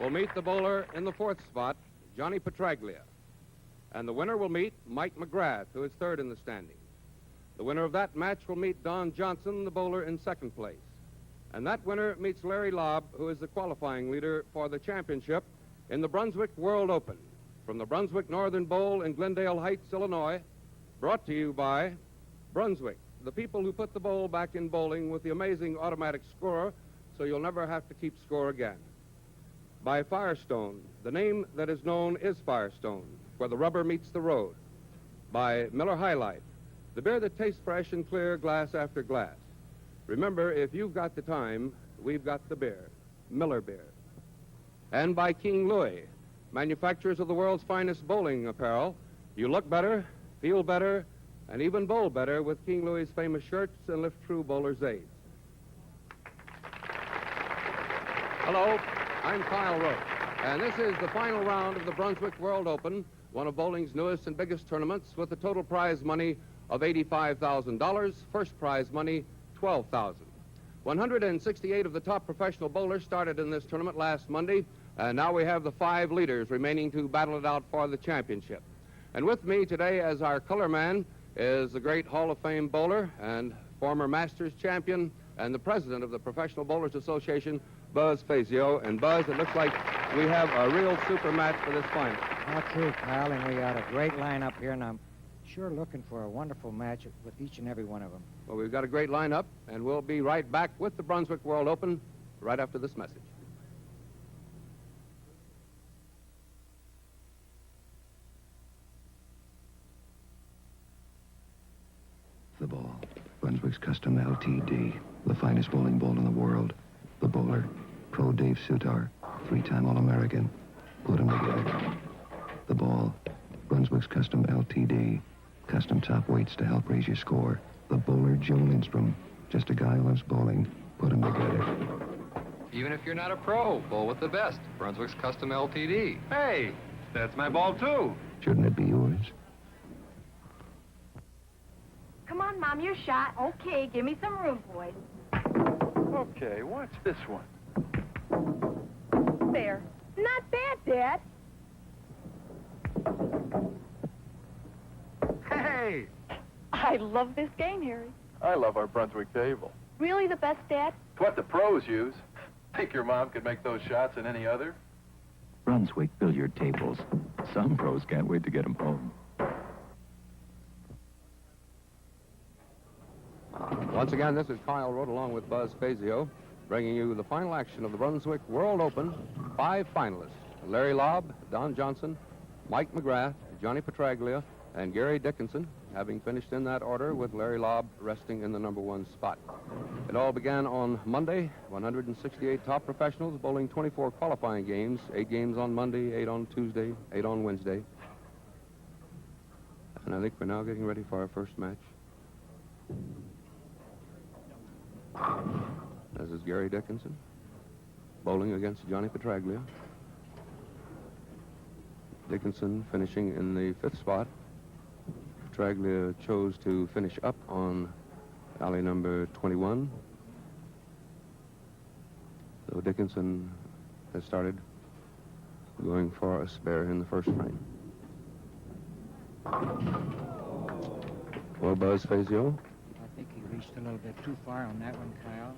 will meet the bowler in the fourth spot, Johnny Petraglia. And the winner will meet Mike McGrath, who is third in the standings. The winner of that match will meet Don Johnson, the bowler, in second place. And that winner meets Larry Lobb, who is the qualifying leader for the championship in the Brunswick World Open. From the Brunswick Northern Bowl in Glendale Heights, Illinois, brought to you by Brunswick, the people who put the bowl back in bowling with the amazing automatic scorer, so you'll never have to keep score again. By Firestone, the name that is known is Firestone, where the rubber meets the road. By Miller High Life, the beer that tastes fresh and clear glass after glass. Remember, if you've got the time, we've got the beer, Miller Beer. And by King Louis, manufacturers of the world's finest bowling apparel. You look better, feel better, and even bowl better with King Louis's famous shirts and Lift True Bowler's aids. Hello, I'm Kyle Roach, and this is the final round of the Brunswick World Open, one of bowling's newest and biggest tournaments, with a total prize money of $85,000, first prize money $12,000. 168 of the top professional bowlers started in this tournament last Monday, and now we have the 5 leaders remaining to battle it out for the championship. And with me today as our color man is the great Hall of Fame bowler and former Masters champion and the president of the Professional Bowlers Association, Buzz Fazio. And Buzz, it looks like we have a real super match for this final. All true, Kyle, and we got a great lineup here, and I'm sure looking for a wonderful match with each and every one of them. Well, we've got a great lineup, and we'll be right back with the Brunswick World Open right after this message. The ball, Brunswick's custom LTD, the finest bowling ball in the world. The bowler, Pro Dave Sutar, 3-time All-American. Put him together. The ball, Brunswick's custom LTD, custom top weights to help raise your score. The bowler, Joe Lindstrom, just a guy who loves bowling. Put him together. Even if you're not a pro, bowl with the best. Brunswick's custom LTD. Hey, that's my ball, too. Shouldn't it be yours? Come on, Mom, your shot. Okay, give me some room, boys. Okay, watch this one. There. Not bad, Dad. Hey! I love this game, Harry. I love our Brunswick table. Really the best, Dad? It's what the pros use. Think your mom could make those shots in any other? Brunswick billiard tables. Some pros can't wait to get them home. Once again, this is Kyle Rote along with Buzz Fazio, bringing you the final action of the Brunswick World Open. 5 finalists: Larry Lobb, Don Johnson, Mike McGrath, Johnny Petraglia, and Gary Dickinson, having finished in that order with Larry Lobb resting in the number 1 spot. It all began on Monday. 168 top professionals bowling 24 qualifying games, 8 games on Monday, 8 on Tuesday, 8 on Wednesday. And I think we're now getting ready for our first match. This is Gary Dickinson bowling against Johnny Petraglia. Dickinson finishing in the 5th spot. Petraglia chose to finish up on alley number 21. So Dickinson has started going for a spare in the first frame. Well, Buzz Fazio. I think he reached a little bit too far on that one, Kyle.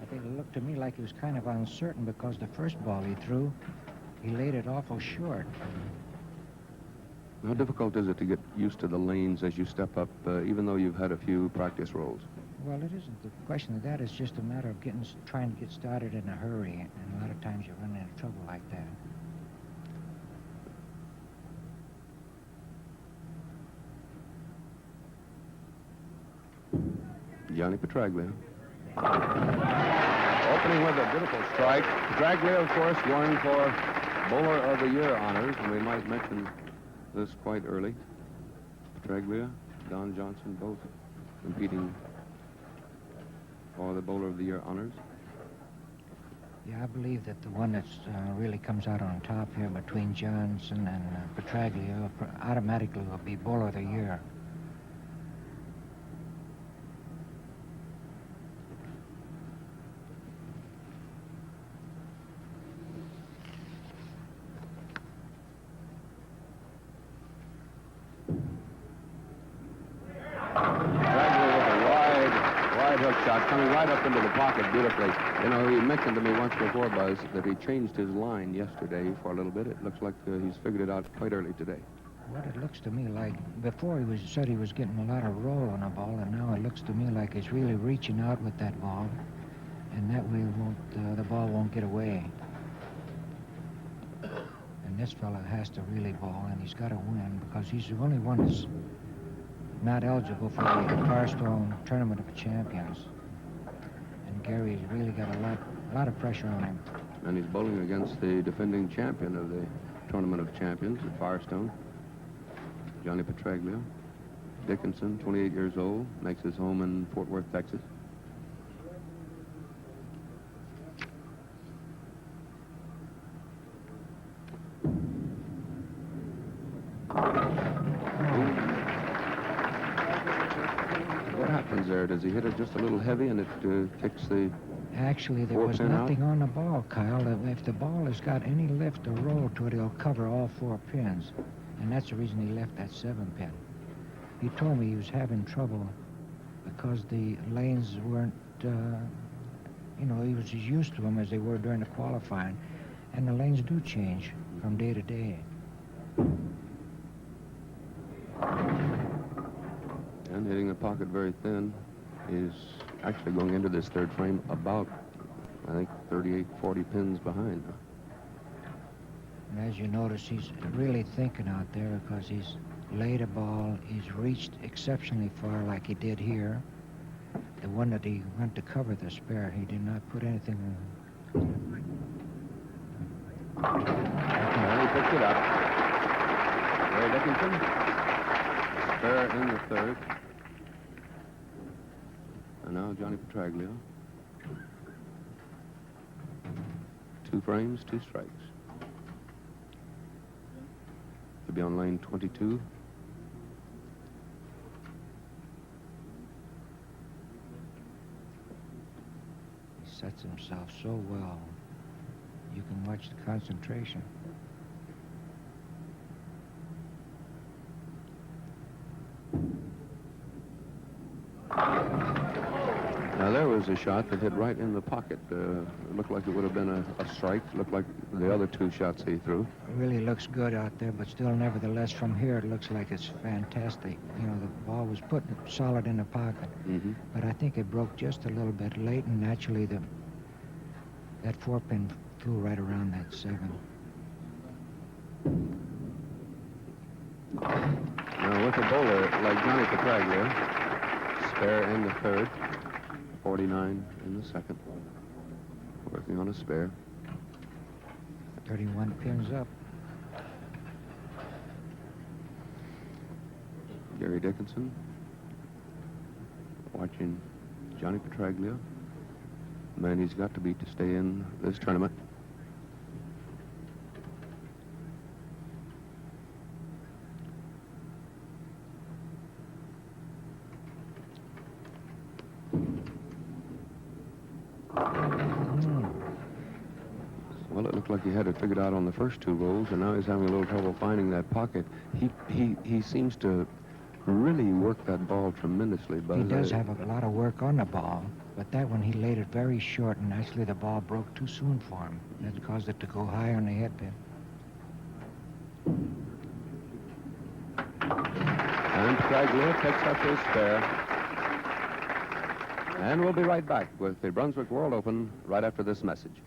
I think it looked to me like he was kind of uncertain because the first ball he threw, he laid it awful short. How difficult is it to get used to the lanes as you step up, even though you've had a few practice rolls? Well, it isn't the question of that. It's just a matter of trying to get started in a hurry, and a lot of times you run into trouble like that. Johnny Petraglia. Opening with a beautiful strike. Petraglia, of course, going for Bowler of the Year honors, and we might mention this quite early. Petraglia, Don Johnson, both competing for the Bowler of the Year honors. Yeah, I believe that the one that's really comes out on top here between Johnson and Petraglia automatically will be Bowler of the Year. right up into the pocket beautifully. You know, he mentioned to me once before, Buzz, that he changed his line yesterday for a little bit. It looks like he's figured it out quite early today. What it looks to me like, before said he was getting a lot of roll on the ball, and now it looks to me like he's really reaching out with that ball, and that way the ball won't get away. And this fella has to really ball, and he's got to win, because he's the only one that's not eligible for the Firestone Tournament of Champions. And Gary's really got a lot of pressure on him. And he's bowling against the defending champion of the Tournament of Champions at Firestone, Johnny Petraglia. Dickinson, 28 years old, makes his home in Fort Worth, Texas. What happens there? Does he hit it just a little heavy and it kicks the... Actually, there was nothing on the ball, Kyle. If the ball has got any lift or roll to it, it'll cover all 4 pins. And that's the reason he left that 7-pin. He told me he was having trouble because the lanes weren't, he was as used to them as they were during the qualifying. And the lanes do change from day to day. And hitting the pocket very thin. He's actually going into this third frame about, I think, 38, 40 pins behind. And as you notice, he's really thinking out there because he's laid a ball, he's reached exceptionally far like he did here. The one that he went to cover the spare, he did not put anything in. And he picked it up. Ray Dickinson, spare in the third. And now Johnny Petraglia. 2 frames, 2 strikes. To be on lane 22. He sets himself so well. You can watch the concentration. Now, there was a shot that hit right in the pocket. It looked like it would have been a strike. It looked like the other 2 shots he threw. It really looks good out there, but still, nevertheless, from here, it looks like it's fantastic. You know, the ball was put solid in the pocket. Mm-hmm. But I think it broke just a little bit late, and naturally, that 4-pin flew right around that 7. Now, with a bowler like Johnny Petraglia, spare in the third, 49 in the second, working on a spare. 31 pins up. Gary Dickinson watching Johnny Petraglia, the man he's got to beat to stay in this tournament. Well, it looked like he had it figured out on the first 2 rolls, and now he's having a little trouble finding that pocket. He seems to really work that ball tremendously. But he does have a lot of work on the ball, but that one he laid it very short, and actually the ball broke too soon for him. That caused it to go high on the head pin. And Petraglia picks up his spare. And we'll be right back with the Brunswick World Open right after this message.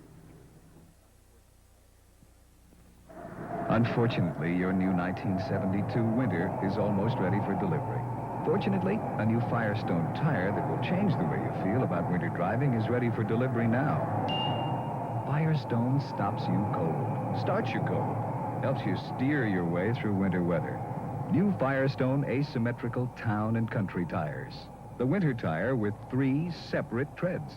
Unfortunately, your new 1972 Winter is almost ready for delivery. Fortunately, a new Firestone tire that will change the way you feel about winter driving is ready for delivery now. Firestone stops you cold, starts you cold, helps you steer your way through winter weather. New Firestone asymmetrical town and country tires. The winter tire with 3 separate treads.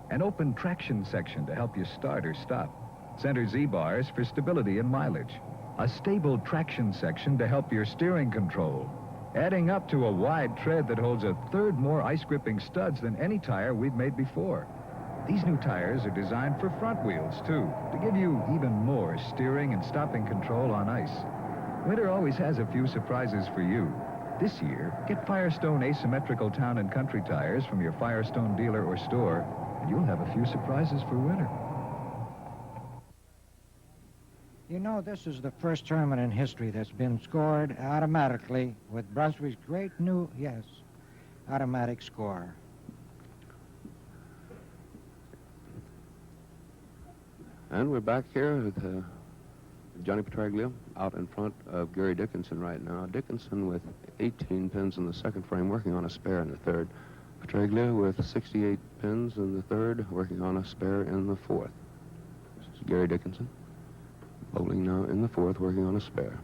An open traction section to help you start or stop. Center Z-bars for stability and mileage. A stable traction section to help your steering control. Adding up to a wide tread that holds a 1/3 more ice-gripping studs than any tire we've made before. These new tires are designed for front wheels, too, to give you even more steering and stopping control on ice. Winter always has a few surprises for you. This year, get Firestone asymmetrical town and country tires from your Firestone dealer or store, and you'll have a few surprises for winter. You know, this is the first tournament in history that's been scored automatically with Brunswick's great new, automatic score. And we're back here with Johnny Petraglia out in front of Gary Dickinson right now. Dickinson with 18 pins in the second frame, working on a spare in the third. Petraglia with 68 pins in the third, working on a spare in the fourth. This is Gary Dickinson, bowling now in the fourth, working on a spare.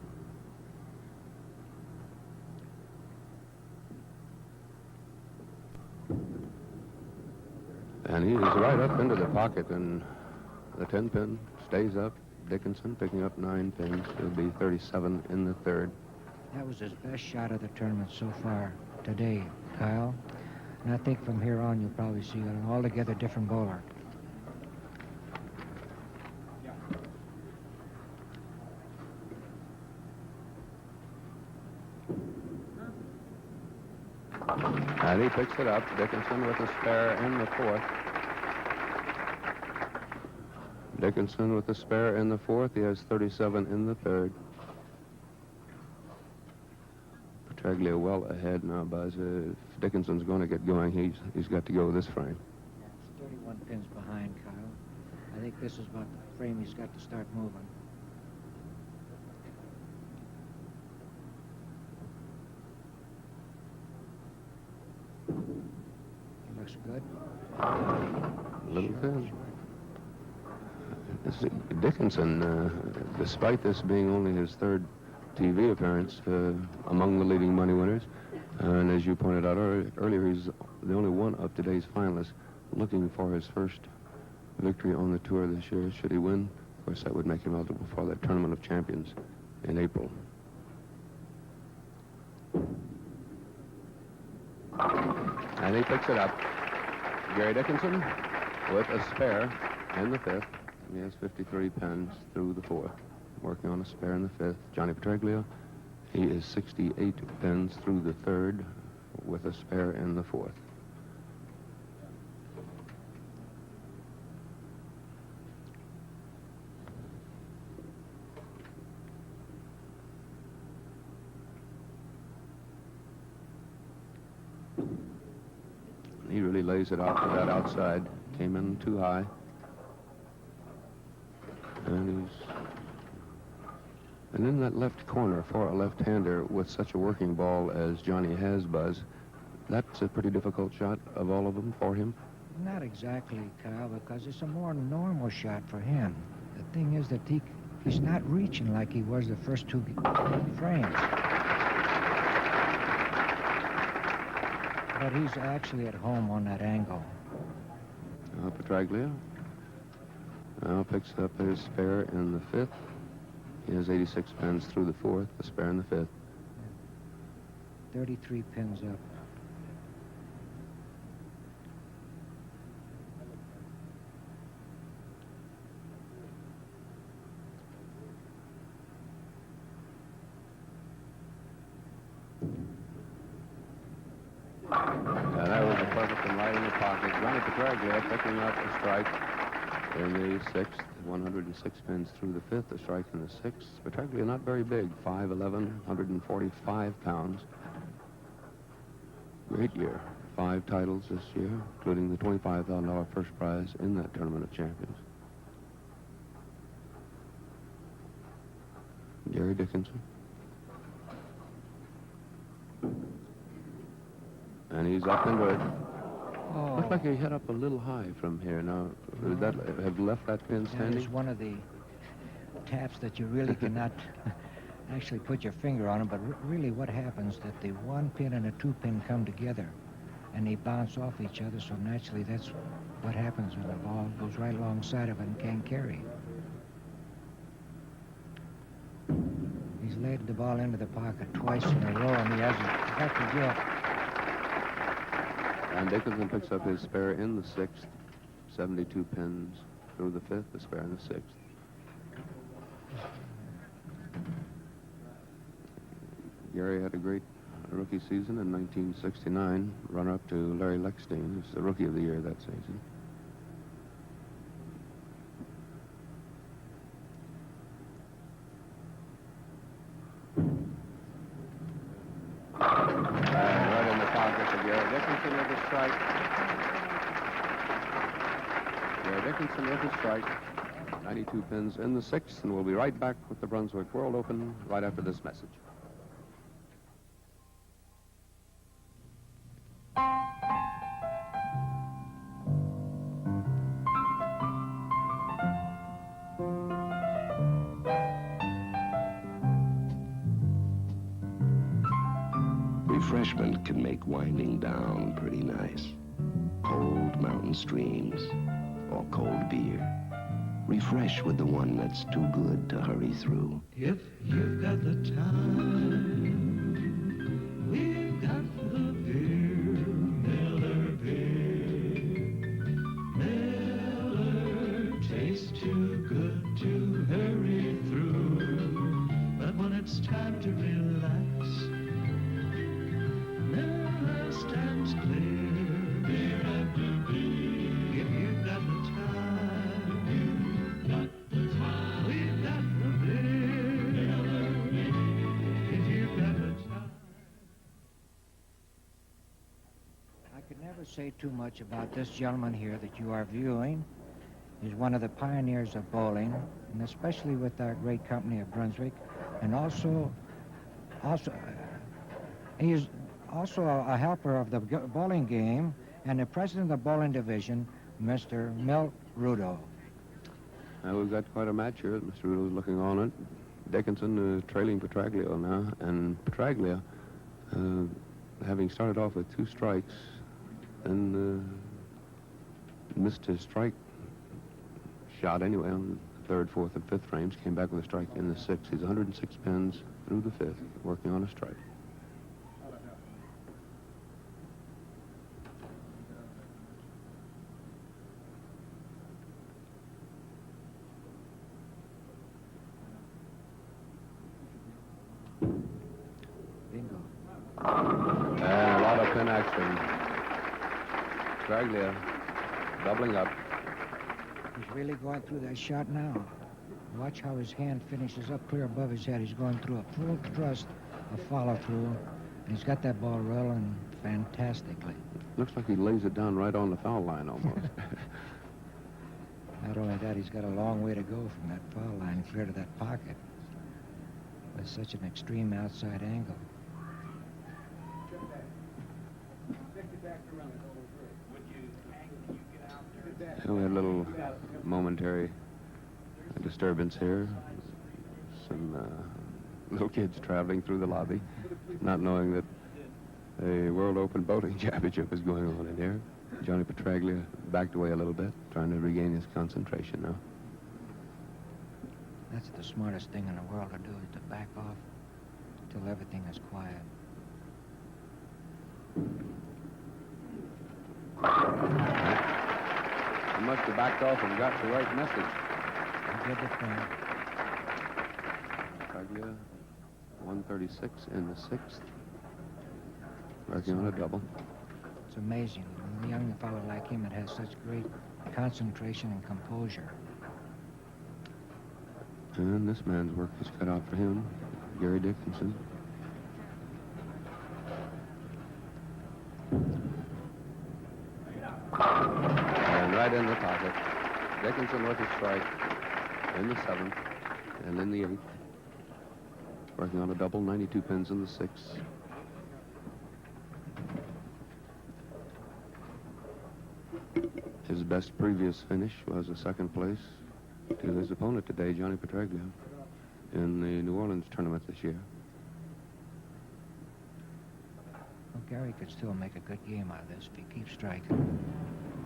And he is right up into the pocket, and the 10 pin stays up. Dickinson picking up 9 pins. It'll be 37 in the third. That was his best shot of the tournament so far today, Kyle. And I think from here on you'll probably see an altogether different bowler. And he picks it up. Dickinson with a spare in the fourth. Dickinson with a spare in the fourth. He has 37 in the third. Petraglia well ahead now, Buzz. If Dickinson's going to get going, he's got to go with this frame. It's 31 pins behind, Kyle. I think this is about the frame he's got to start moving. He looks good. A little thin. Dickinson, despite this being only his third TV appearance, among the leading money winners, and as you pointed out earlier, he's the only one of today's finalists looking for his first victory on the tour this year. Should he win, of course, that would make him eligible for that Tournament of Champions in April. And he picks it up. Gary Dickinson with a spare in the fifth. He has 53 pins through the fourth, working on a spare in the fifth. Johnny Petraglia, he is 68 pins through the third with a spare in the fourth. He really lays it out to that outside. Came in too high. And in that left corner for a left-hander with such a working ball as Johnny has, Buzz, that's a pretty difficult shot of all of them for him. Not exactly, Kyle, because it's a more normal shot for him. The thing is that he's not reaching like he was the first two frames. But he's actually at home on that angle. Petraglia now picks up his spare in the fifth. He has 86 pins through the fourth, the spare in the fifth. 33 pins up. That was a perfect and right in the pocket. Johnny Petraglia picking up the strike in the sixth, 106 pins through the fifth, the strike in the sixth. Petraglia not very big, 5'11", 145 pounds. Great year. 5 titles this year, including the $25,000 first prize in that Tournament of Champions. Gary Dickinson. And he's up into it. Oh. Looks like he hit up a little high from here. Now, would that have left that pin That standing? is one of the taps that you really cannot actually put your finger on them, but really what happens that the 1 pin and a 2 pin come together and they bounce off each other, so naturally that's what happens when the ball goes right alongside of it and can't carry. He's laid the ball into the pocket twice in a row, and he hasn't got to get. And Dickinson picks up his spare in the sixth, 72 pins through the fifth, the spare in the sixth. Gary had a rookie season in 1969, runner-up to Larry Leckstein, who's the Rookie of the Year that season. Right in the pocket for Gary Dickinson with a strike. Gary Dickinson with a strike. 92 pins in the sixth, and we'll be right back with the Brunswick World Open right after this message. Refreshment can make winding down pretty nice. Cold mountain streams or cold beer. Refresh with the one that's too good to hurry through. If you've got the time, we've got the beer, Miller beer. Miller tastes too good to hurry through. But when it's time to relax, Miller stands clear, beer after beer. If you've got the time, you've got the time. We've got the beer, Miller beer. If you've got the time. I could never say too much about this gentleman here that you are viewing. He's one of the pioneers of bowling, and especially with our great company of Brunswick, and also he is also a helper of the bowling game and the president of the bowling division, Mr. Milt Rudo. We've got quite a match here. Mr. Rudo's looking on it. Dickinson trailing Petraglio now, and Petraglia, having started off with 2 strikes, and missed his strike shot anyway on the 3rd, 4th, and 5th frames, came back with a strike in the 6th. He's 106 pins through the 5th, working on a strike. Bingo. And a lot of pin action. Petraglia doubling up. He's really going through that shot now. Watch how his hand finishes up clear above his head. He's going through a full thrust of follow-through, and he's got that ball rolling fantastically. Looks like he lays it down right on the foul line almost. Not only that, he's got a long way to go from that foul line clear to that pocket with such an extreme outside angle. And we had a little momentary disturbance here. Some little kids traveling through the lobby, not knowing that a World Open Bowling Championship is going on in here. Johnny Petraglia backed away a little bit, trying to regain his concentration now. That's the smartest thing in the world to do, is to back off till everything is quiet. He must have backed off and got the right message. He did the thing. Petraglia, 136 in the 6th. Working on a double. It's amazing. A young fellow like him that has such great concentration and composure. And this man's work is cut out for him, Gary Dickinson. And right in the pocket. Dickinson with a strike in the 7th and in the 8th. Working on a double, 92 pins in the 6th. His best previous finish was a 2nd place to his opponent today, Johnny Petraglia, in the New Orleans tournament this year. Well, Gary could still make a good game out of this if he keeps striking.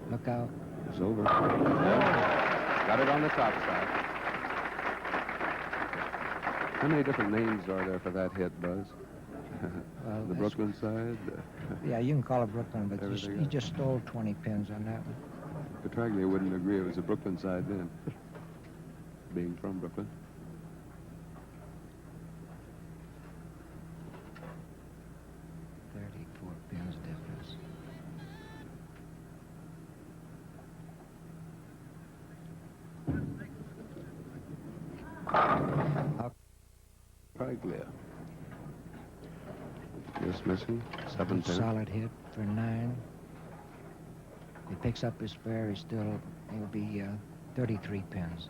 Look out. It's over. Yeah. Got it on the top side. How many different names are there for that hit, Buzz? Well, the Brooklyn side? Yeah, you can call it Brooklyn, but Everything he else. just stole 20 pins on that one. Petraglia wouldn't agree it was a Brooklyn side then, being from Brooklyn. Petraglia. Just missing 7 Good pins. solid hit for 9. If he picks up his spare, he'll be 33 pins.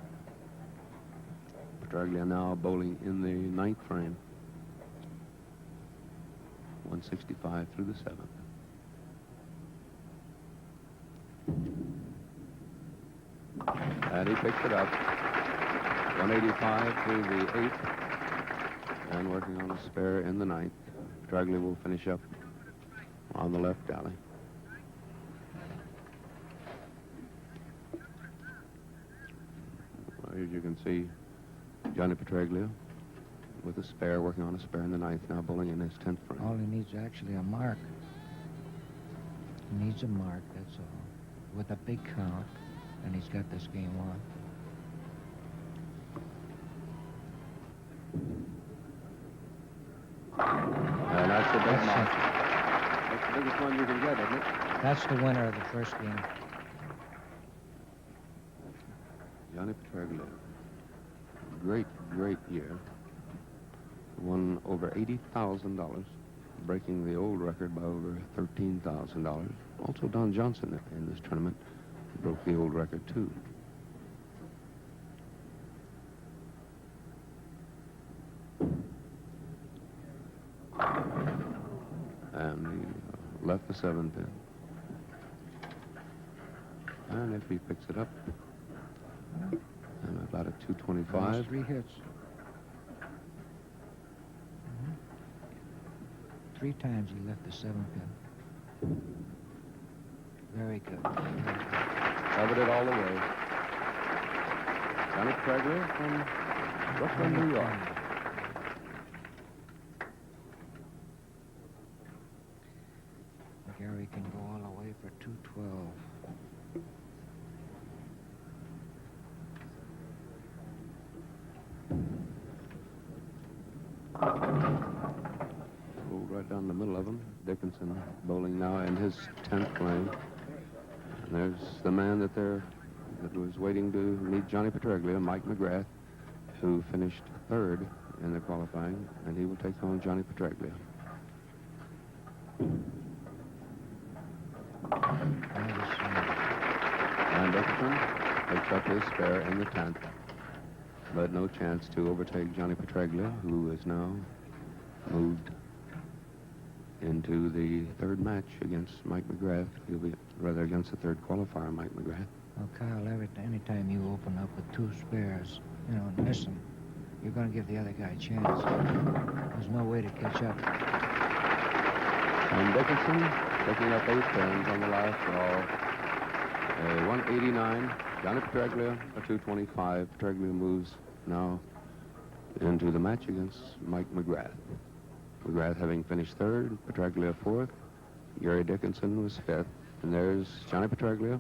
Petraglia now bowling in the 9th frame. 165 through the 7th. And he picks it up. 185 through the 8th. And working on a spare in the 9th. Petraglia will finish up on the left alley. Well, as you can see, Johnny Petraglia with a spare, working on a spare in the 9th, now bowling in his 10th frame. All he needs is actually a mark. He needs a mark, that's all. With a big count, and he's got this game won. And that's the big mark. That's the biggest one you can get, isn't it? That's the winner of the first game. Johnny Petraglia. Great, great year. Won over $80,000, breaking the old record by over $13,000. Also, Don Johnson in this tournament broke the old record, too. And he left the 7 pin. And if he picks it up, and about a 225. Those 3 hits. 3 times he left the 7 pin. Very good. Covered it all the way. Johnny Petraglia from Brooklyn, New York. Gary can go all the way for 212. Rolled right down the middle of them. Dickinson bowling now in his 10th frame. And there's the man that was waiting to meet Johnny Petraglia, Mike McGrath, who finished 3rd in the qualifying, and he will take home Johnny Petraglia. And Dickinson picks up his spare in the 10th, but no chance to overtake Johnny Petraglia, who is now moved into the 3rd match against Mike McGrath. He'll be rather against the 3rd qualifier, Mike McGrath. Well, Kyle, anytime you open up with 2 spares, and miss them, you're going to give the other guy a chance. There's no way to catch up. And Dickinson picking up 8 pins on the last ball. A 189. Johnny Petraglia, a 225. Petraglia moves now into the match against Mike McGrath. McGrath having finished 3rd, Petraglia 4th. Gary Dickinson was 5th. And there's Johnny Petraglia,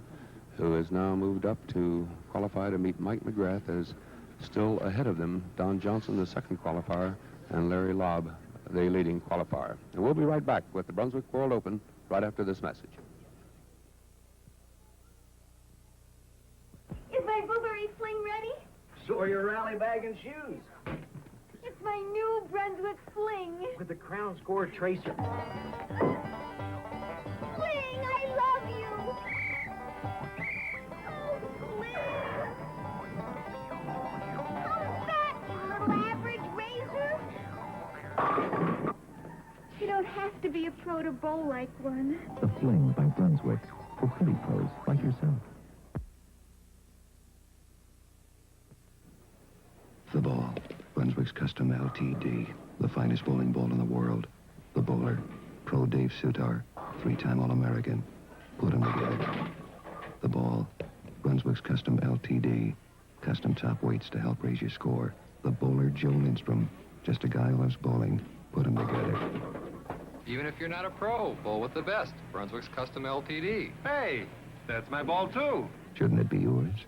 who has now moved up to qualify to meet Mike McGrath, as still ahead of them, Don Johnson, the 2nd qualifier, and Larry Lobb, the leading qualifier. And we'll be right back with the Brunswick World Open right after this message. Is my blueberry sling ready? So are your rally bag and shoes. It's my new Brunswick sling. With the Crown Score tracer. Sling, I love you. Oh, Sling. Come back, you little average razor. You don't have to be a pro to bowl like one. The Fling by Brunswick, for pretty pros like yourself. The ball, Brunswick's custom LTD, the finest bowling ball in the world. The bowler, Pro Dave Sutar, 3-time All-American. Put 'em together. The ball, Brunswick's custom LTD, custom top weights to help raise your score. The bowler, Joe Lindstrom, just a guy who loves bowling. Put 'em together. Even if you're not a pro, bowl with the best. Brunswick's custom LTD. Hey, that's my ball, too. Shouldn't it be yours?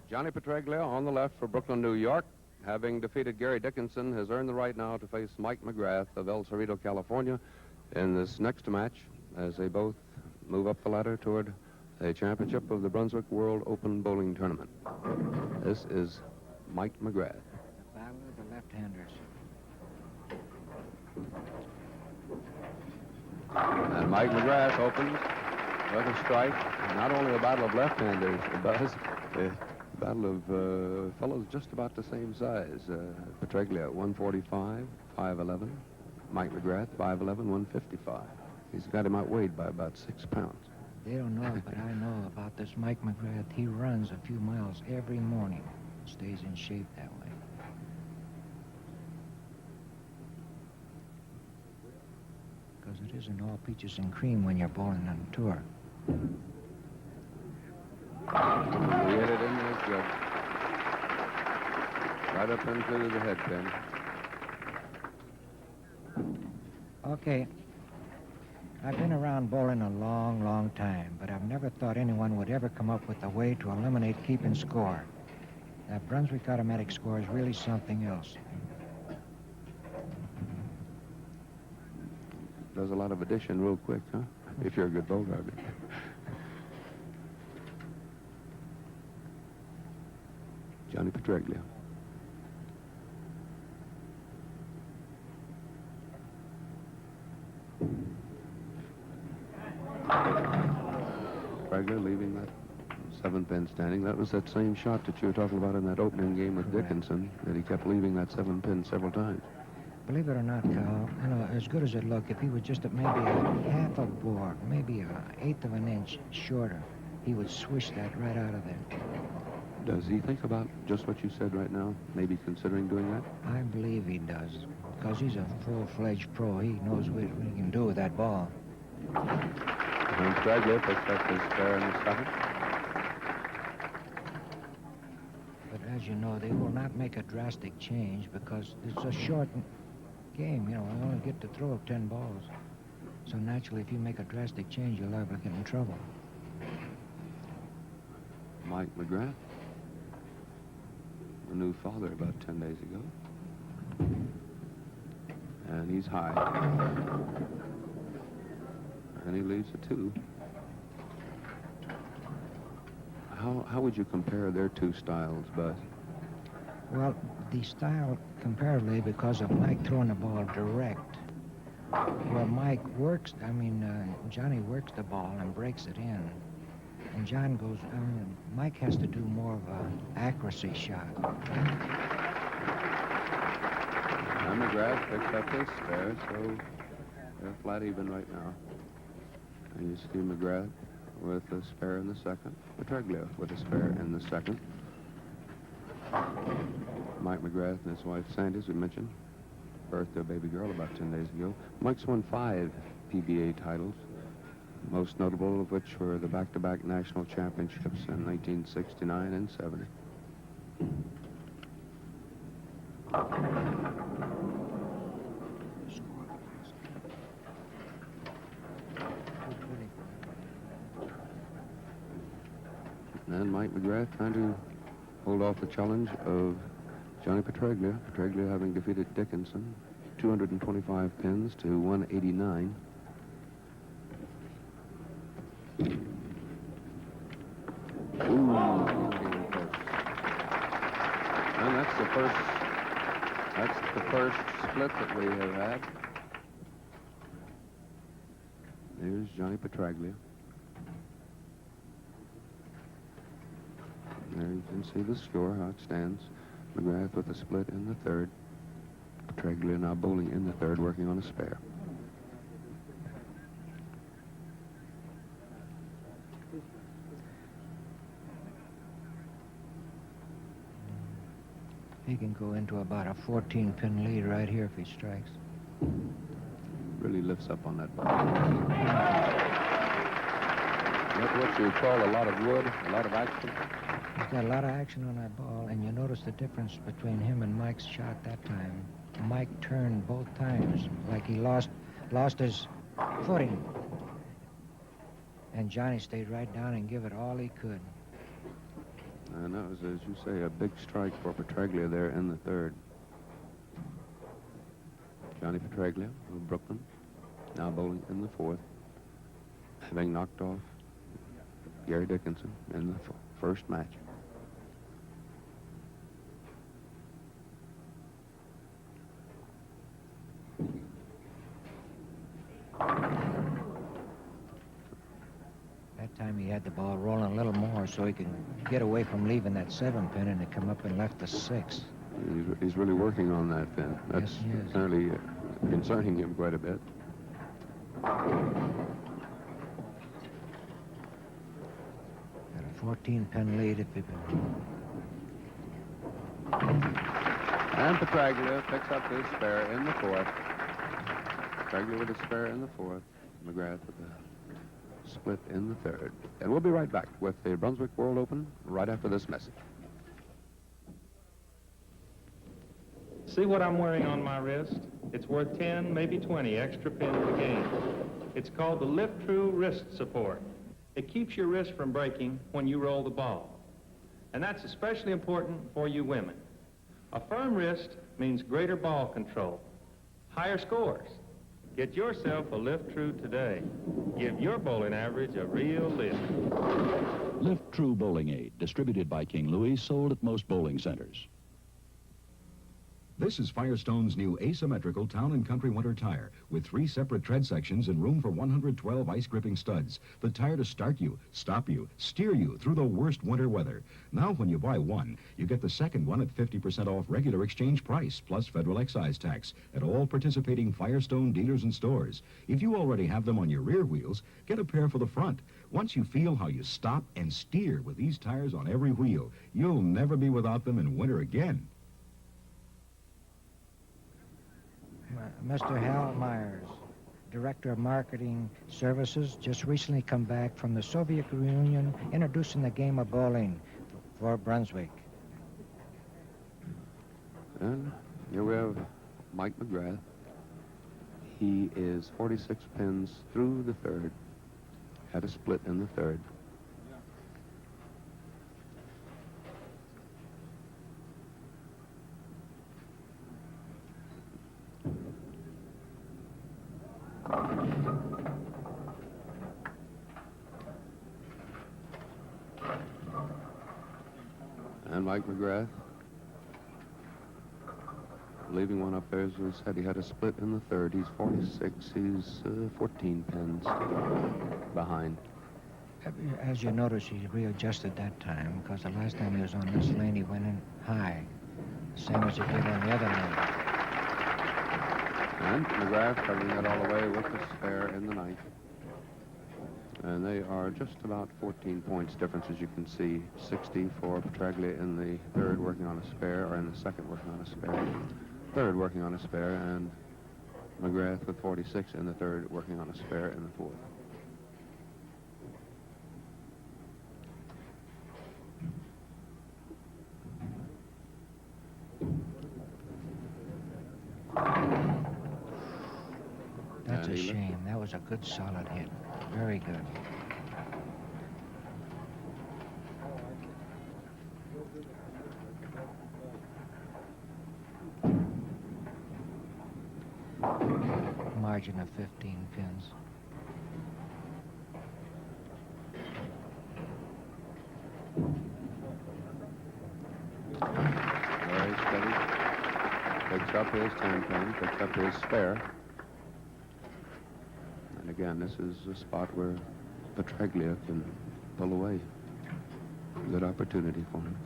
Johnny Petraglia on the left for Brooklyn, New York, having defeated Gary Dickinson, has earned the right now to face Mike McGrath of El Cerrito, California, in this next match, as they both move up the ladder toward a championship of the Brunswick World Open Bowling Tournament. This is Mike McGrath. The battle of the left-handers. And Mike McGrath opens with a strike. Not only a battle of left-handers, but a battle of fellows just about the same size. Petraglia at 145, 5'11". Mike McGrath, 5'11", 155. He's got him outweighed by about 6 pounds. They don't know it, but I know about this Mike McGrath. He runs a few miles every morning. Stays in shape that way. Because it isn't all peaches and cream when you're bowling on tour. He hit it in there good. Right up into the head pin. Okay. I've been around bowling a long, long time, but I've never thought anyone would ever come up with a way to eliminate keeping score. That Brunswick automatic score is really something else. Does a lot of addition real quick, huh? If you're a good bowler. Johnny Petraglia. Petraglia leaving that 7-pin standing. That was that same shot that you were talking about in that opening game with Dickinson, that he kept leaving that 7-pin several times. Believe it or not, Cal, you know, as good as it looked, if he was just maybe a half a board, maybe an eighth of an inch shorter, he would swish that right out of there. Does he think about just what you said right now, maybe considering doing that? I believe he does, because he's a full-fledged pro. He knows what he can do with that ball. And Petraglia picks up his spare in the second. But as you know, they will not make a drastic change because it's a short game. You know, I only get to throw 10 balls. So naturally, if you make a drastic change, you'll liable to get in trouble. Mike McGrath, a new father about 10 days ago. And he's high. And he leaves a 2. How would you compare their two styles, Buzz? Well, the style comparatively because of Mike throwing the ball direct. Where Mike works, Johnny works the ball and breaks it in. And John goes, Mike has to do more of an accuracy shot. And McGrath picks up his spare, so they're flat even right now. And you see McGrath with a spare in the second. Petraglia with a spare in the second. Mike McGrath and his wife Sandy, as we mentioned, birthed their baby girl about 10 days ago. Mike's won 5 PBA titles, most notable of which were the back-to-back national championships in 1969 and 70. And Mike McGrath trying to hold off the challenge of Johnny Petraglia. Petraglia having defeated Dickinson, 225 pins to 189. Ooh, and that's the first split that we have had. There's Johnny Petraglia. There you can see the score, how it stands. McGrath with a split in the third. Petraglia now bowling in the third, working on a spare. He can go into about a 14-pin lead right here if he strikes. Really lifts up on that ball. That's what you call a lot of wood, a lot of action. He's got a lot of action on that ball, and you notice the difference between him and Mike's shot that time. Mike turned both times like he lost his footing. And Johnny stayed right down and give it all he could. And that was, as you say, a big strike for Petraglia there in the third. Johnny Petraglia of Brooklyn, now bowling in the fourth, having knocked off Gary Dickinson in the first match. That time he had the ball rolling a little more so he can get away from leaving that 7-pin, and he come up and left the 6. He's really working on that pin. That's Yes, he is. certainly concerning him quite a bit. Got a 14-pin lead if he... And Petraglia picks up his spare in the 4th. Petraglia with a spare in the 4th. McGrath with a split in the 3rd. And we'll be right back with the Brunswick World Open right after this message. See what I'm wearing on my wrist? It's worth 10, maybe 20 extra pins a game. It's called the Lift True Wrist Support. It keeps your wrist from breaking when you roll the ball. And that's especially important for you women. A firm wrist means greater ball control, higher scores. Get yourself a Lift True today. Give your bowling average a real lift. Lift True Bowling Aid, distributed by King Louis, sold at most bowling centers. This is Firestone's new asymmetrical town and country winter tire with 3 separate tread sections and room for 112 ice-gripping studs. The tire to start you, stop you, steer you through the worst winter weather. Now when you buy one, you get the second one at 50% off regular exchange price plus federal excise tax at all participating Firestone dealers and stores. If you already have them on your rear wheels, get a pair for the front. Once you feel how you stop and steer with these tires on every wheel, you'll never be without them in winter again. Mr. Hal Myers, Director of Marketing Services, just recently come back from the Soviet Union introducing the game of bowling for Brunswick. And here we have Mike McGrath. He is 46 pins through the 3rd. Had a split in the 3rd. And Mike McGrath, leaving one up there, as I said, he had a split in the 3rd. He's 46. He's 14 pins behind. As you notice, he readjusted that time because the last time he was on this lane, he went in high, same as he did on the other lane. And McGrath covering it all the way with the spare in the 9th. And they are just about 14 points difference, as you can see. 60 for Petraglia in the 3rd, working on a spare, or in the 2nd, working on a spare. 3rd, working on a spare, and McGrath with 46 in the 3rd, working on a spare in the 4th. That's a shame. That was a good, solid hit. Very good. Margin of 15 pins. Very steady. Picks up his 10 pin, picks up his spare. And again, this is a spot where Petraglia can pull away. Good opportunity for him.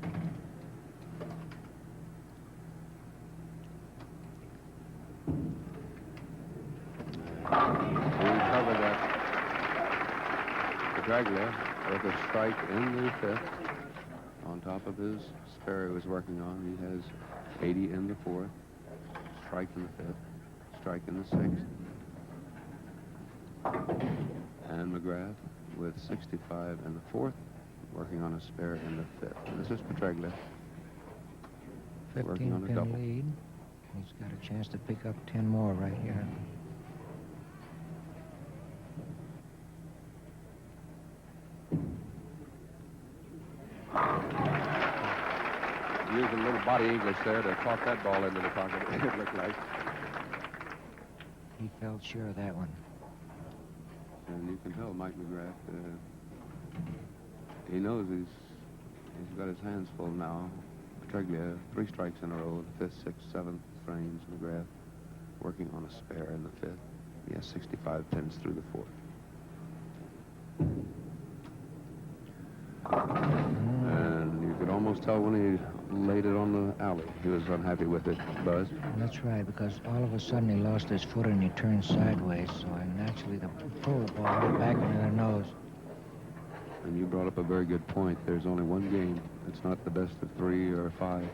We cover that Petraglia with a strike in the 5th. On top of his spare he was working on, he has 80 in the 4th, strike in the 5th, strike in the 6th. And McGrath with 65 in the 4th, working on a spare in the 5th. And this is Petraglia working on a 15-pin double. lead. He's got a chance to pick up 10 more right here. Using a little body English there to talk that ball into the pocket, it looked like. He felt sure of that one. And you can tell Mike McGrath He knows he's got his hands full now. Petraglia, 3 strikes in a row, the 5th, 6th, 7th frames. McGrath working on a spare in the 5th. He has 65 pins through the 4th. And you could almost tell when he laid it on the alley. He was unhappy with it, Buzz. That's right, because all of a sudden he lost his foot and he turned sideways, so naturally the pull ball went back into the nose. And you brought up a very good point. There's only one game. It's not the best of 3 or 5.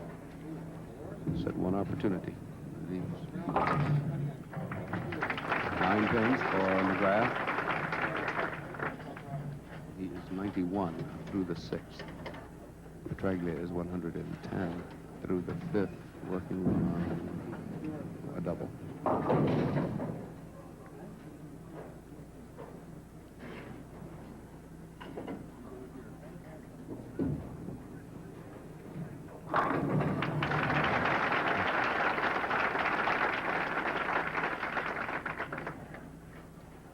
It's at one opportunity. 9 pins for McGrath. He is 91 through the 6th. Petraglia is 110 through the 5th, working on a double.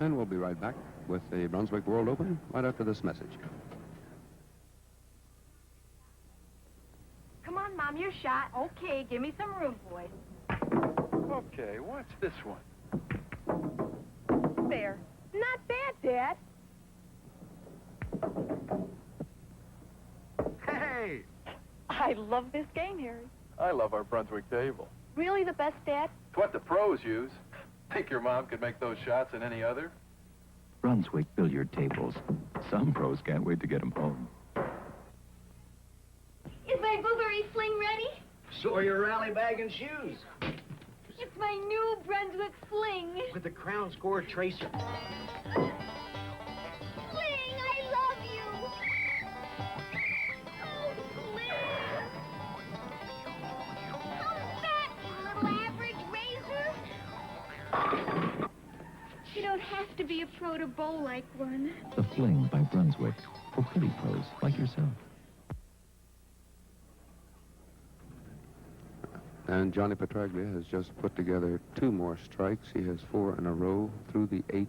And we'll be right back with the Brunswick World Open right after this message. Come on, Mom, your shot. Okay, give me some room, boys. Okay, what's this one? There. Not bad, Dad. Hey! I love this game, Harry. I love our Brunswick table. Really the best, Dad? It's what the pros use. Think your mom could make those shots than any other? Brunswick billiard tables. Some pros can't wait to get them home. Is my blueberry sling ready? So are your rally bag and shoes. It's my new Brunswick sling. With the crown score tracer. Sling, I love you. Oh, Sling. Come back, you little average razor. You don't have to be a pro to bowl like one. The Fling by Brunswick. For pretty pros like yourself. And Johnny Petraglia has just put together 2 more strikes. He has 4 in a row through the 8th.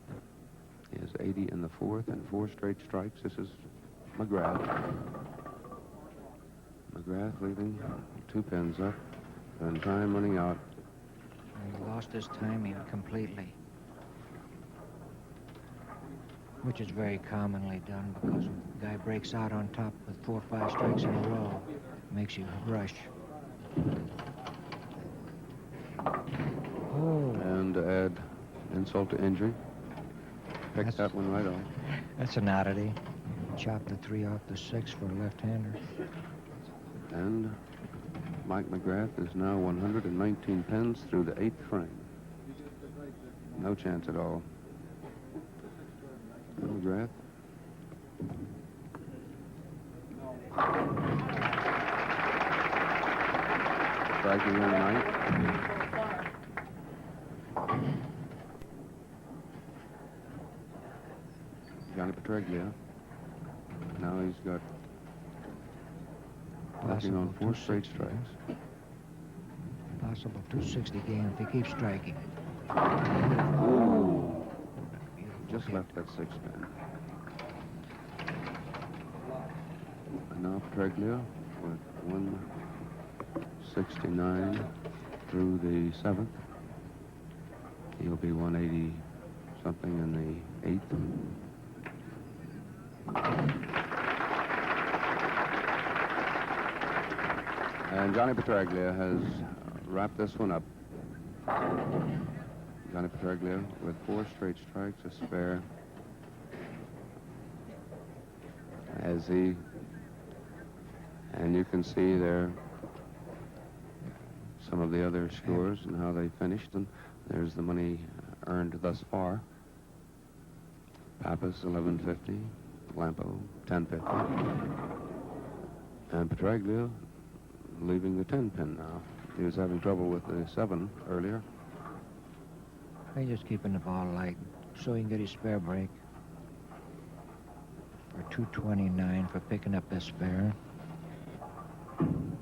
He has 80 in the 4th and 4 straight strikes. This is McGrath. McGrath leaving 2 pins up and time running out. He lost his timing completely, which is very commonly done because the guy breaks out on top with 4 or 5 strikes in a row. Makes you rush. Oh. And to add insult to injury, picked that one right off. That's an oddity. Chopped the 3 off the 6 for a left-hander. And Mike McGrath is now 119 pins through the 8th frame. No chance at all. McGrath. Striking in the 9th. Johnny Petraglia. Now he's got working on 4 straight strikes. Possible 260 game if he keeps striking. Ooh. Just left that 6 pin. And now Petraglia with 169 through the 7th. He'll be 180 something in the 8th. And Johnny Petraglia has wrapped this one up. Johnny Petraglia with 4 straight strikes, a spare. As he, and you can see there some of the other scores and how they finished, and there's the money earned thus far. Pappas, 1150. Lampo, 1050. And Petraglia leaving the 10 pin now. He was having trouble with the 7 earlier. He's just keeping the ball light so he can get his spare break. For 229 for picking up this spare. And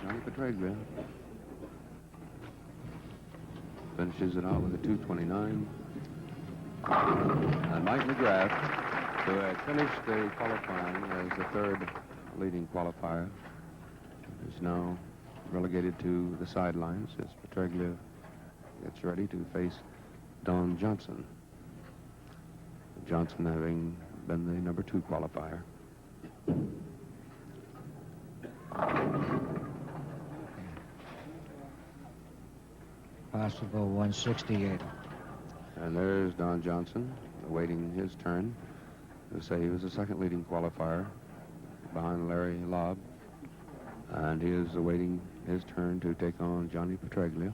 Johnny Petraglia been finishes it out with a 229. And Mike McGrath, who had finished the qualifying as the third leading qualifier, is now relegated to the sidelines as Petraglia gets ready to face Don Johnson. Johnson having been the number 2 qualifier. Possible 168. And there's Don Johnson awaiting his turn. To say he was the second leading qualifier behind Larry Lobb. And he is awaiting his turn to take on Johnny Petraglia.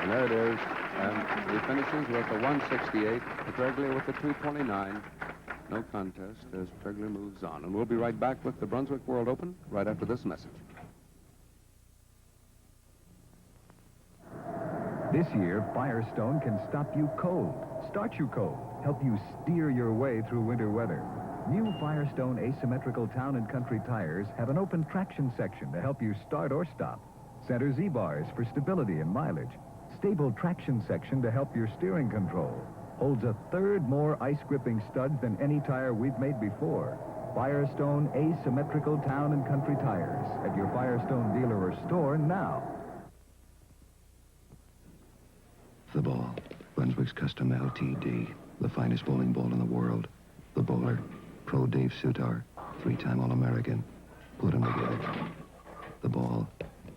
And there it is. And he finishes with a 168. Petraglia with a 229. No contest as Petraglia moves on. And we'll be right back with the Brunswick World Open right after this message. This year, Firestone can stop you cold, start you cold, help you steer your way through winter weather. New Firestone asymmetrical town and country tires have an open traction section to help you start or stop. Center Z-bars for stability and mileage. Stable traction section to help your steering control. Holds a third more ice-gripping studs than any tire we've made before. Firestone asymmetrical town and country tires at your Firestone dealer or store now. The ball, Brunswick's custom LTD, the finest bowling ball in the world. The bowler, Pro Dave Sutar, 3-time All-American. Put them together. The ball,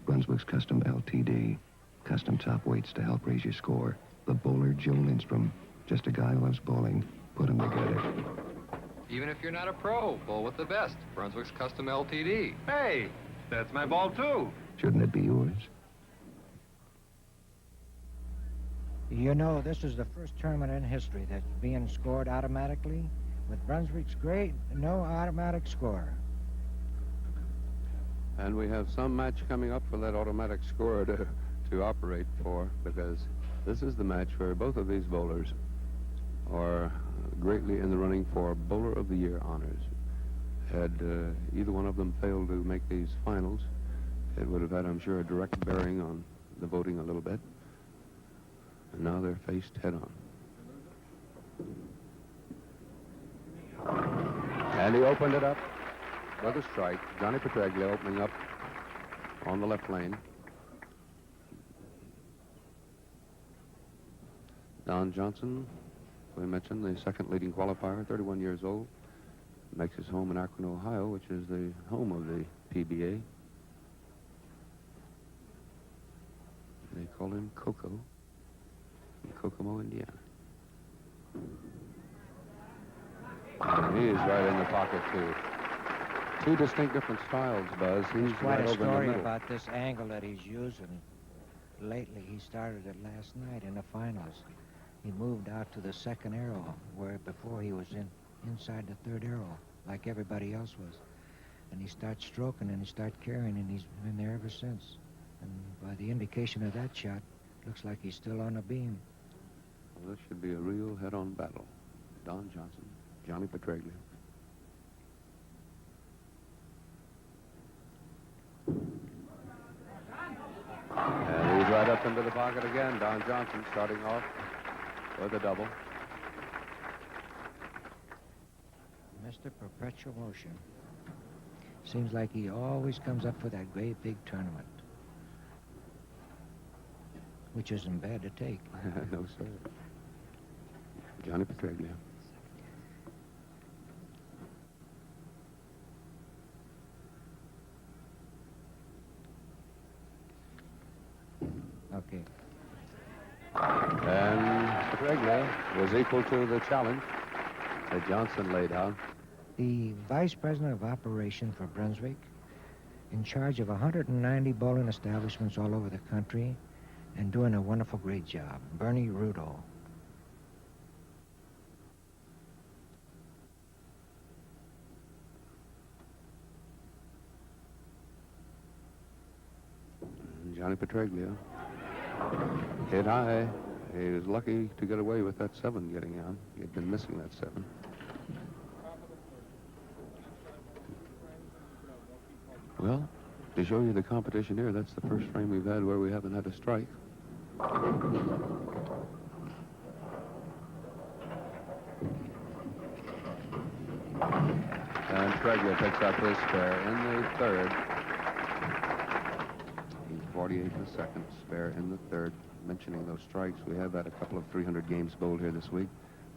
Brunswick's custom LTD, custom top weights to help raise your score. The bowler, Joe Lindstrom, just a guy who loves bowling. Put them together. Even if you're not a pro, bowl with the best. Brunswick's custom LTD. Hey, that's my ball, too. Shouldn't it be yours? You know, this is the first tournament in history that's being scored automatically. With Brunswick's great, no automatic score. And we have some match coming up for that automatic score to operate for, because this is the match where both of these bowlers are greatly in the running for Bowler of the Year honors. Had either one of them failed to make these finals, it would have had, I'm sure, a direct bearing on the voting a little bit. And now they're faced head-on. And he opened it up with a strike. Johnny Petraglia opening up on the left lane. Don Johnson, we mentioned, the second leading qualifier, 31 years old. Makes his home in Akron, Ohio, which is the home of the PBA. They call him Coco. In Kokomo, Indiana. And he is right in the pocket, too. Two distinct different styles, Buzz. He's quite right a over in the story middle. about this angle that he's using lately. He started it last night in the finals. He moved out to the second arrow, where before he was inside the third arrow, like everybody else was. And he starts stroking and he starts carrying, and he's been there ever since. And by the indication of that shot, looks like he's still on the beam. Well, this should be a real head-on battle. Don Johnson, Johnny Petraglia. And he's right up into the pocket again. Don Johnson starting off with a double. Mr. Perpetual Motion. Seems like he always comes up for that great big tournament. Which isn't bad to take. No, sir. Johnny Petraglia. Okay. And Petraglia was equal to the challenge that Johnson laid out. The Vice President of Operation for Brunswick, in charge of 190 bowling establishments all over the country, and doing a wonderful, great job, Bernie Rudo. Johnny Petraglia hit high. He was lucky to get away with that 7 getting out. He had been missing that 7. To show you the competition here, that's the first frame we've had where we haven't had a strike. And Preglia picks up his spare in the third. He's 48 in the second, spare in the third. Mentioning those strikes, we have had a couple of 300 games bowled here this week.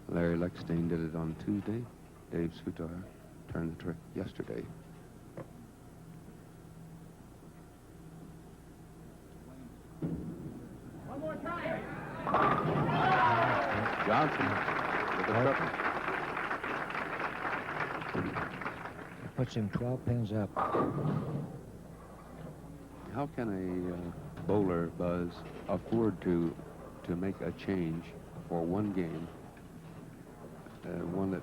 Larry Lechstein did it on Tuesday. Dave Sutar turned the trick yesterday. One more try. Johnson with the triple. Puts him 12 pins up. How can a bowler, Buzz, afford to make a change for one game, one that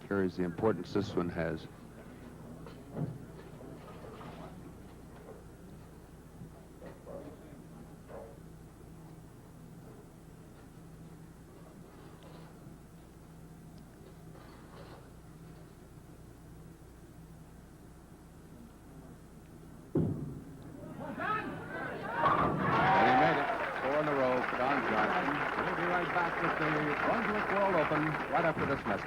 carries the importance this one has? Brunswick World Open right after this message.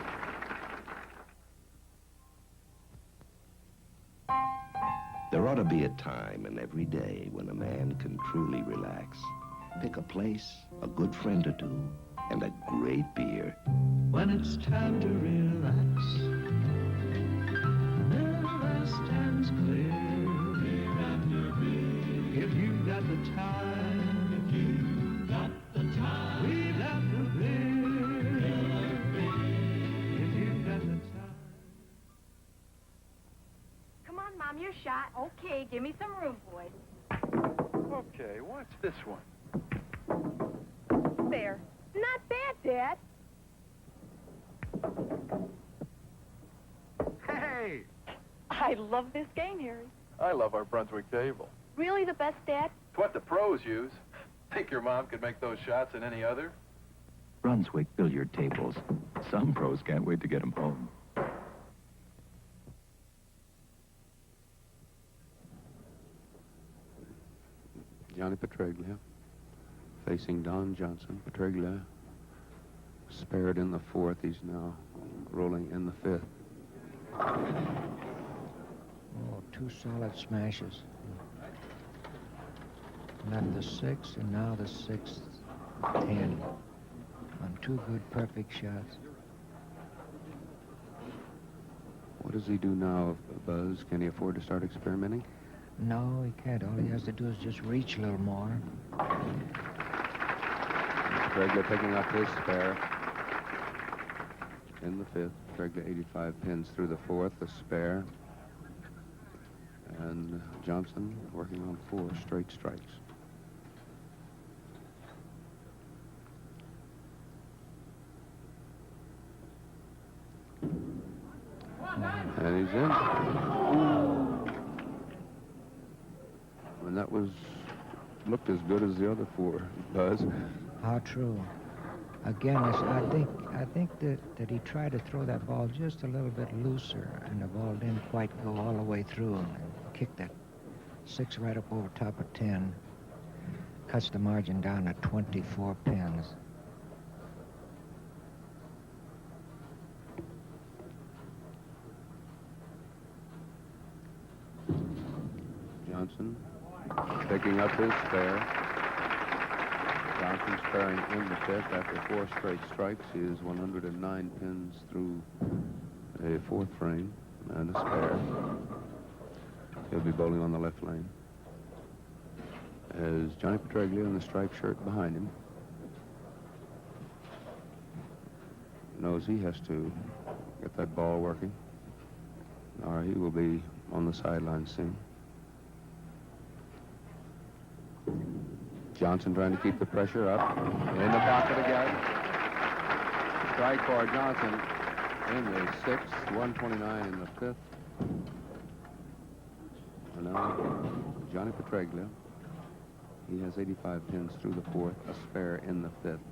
There ought to be a time in every day when a man can truly relax. Pick a place, a good friend or two, and a great beer. When it's time to relax, never stands clear. Beer after beer. If you've got the time, if you've got the time, we've got the beer. If you've got the time. Come on, Mom, your shot. Okay, give me some room, boys. Okay, what's this one? There. Not bad, Dad. Hey! I love this game, Harry. I love our Brunswick table. Really the best, Dad? It's what the pros use. Think your mom could make those shots in any other? Brunswick billiard tables. Some pros can't wait to get them home. Johnny Petraglia facing Don Johnson. Petraglia spared in the fourth. He's now rolling in the fifth. Oh, two solid smashes. Left the sixth, and now the sixth 10 on two good, perfect shots. What does he do now, Buzz? Can he afford to start experimenting? No, he can't. All he has to do is just reach a little more. Petraglia picking up his spare in the fifth. Petraglia 85 pins through the fourth, the spare. And Johnson working on 4 straight strikes. And he's in. And that looked as good as the other 4, Buzz. How true. Again, I think that he tried to throw that ball just a little bit looser, and the ball didn't quite go all the way through, and kicked that 6 right up over top of 10. Cuts the margin down to 24 pins. Johnson picking up his spare. Johnson sparing in the fifth after 4 straight strikes. He is 109 pins through a 4th frame and a spare. He'll be bowling on the left lane. As Johnny Petraglia in the striped shirt behind him knows he has to get that ball working, or he will be on the sideline soon. Johnson trying to keep the pressure up. In the pocket again. Strike for Johnson in the 6th, 129 in the 5th. And now Johnny Petraglia. He has 85 pins through the 4th, a spare in the 5th.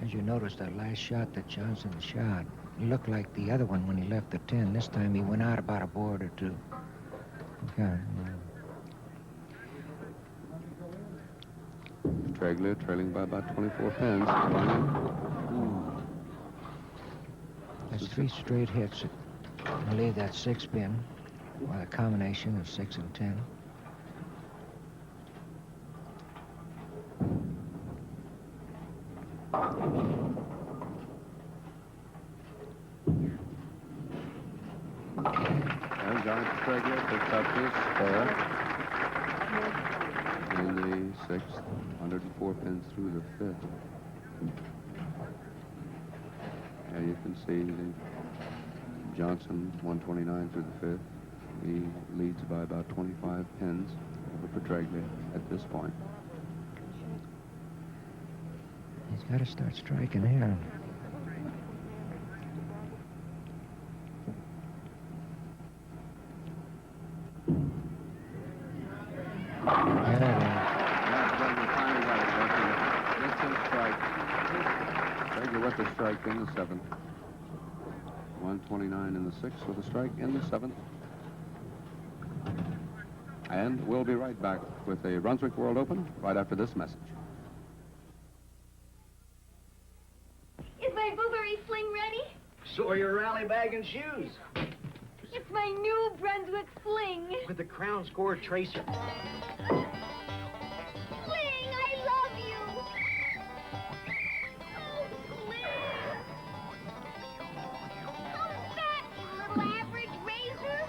As you notice, that last shot that Johnson shot, it looked like the other one when he left the 10. This time he went out about a board or 2. Okay. Petraglia trailing by about 24 pins. That's 3 straight hits. I leave that 6 pin with a combination of 6 and 10. And Johnny Petraglia picks up his spare in the 6th, 104 pins through the 5th. And you can see the Johnson 129 through the 5th. He leads by about 25 pins over Petraglia at this point. He's got to start striking here. With the strike in the 7th. 129 in the 6th with a strike in the 7th. And we'll be right back with the Brunswick World Open right after this message. Is my blueberry sling ready? So are your rally bag and shoes. It's my new Brunswick sling. With the crown score tracer. Sling, I love you. Oh, Sling. Come back, you little average razor.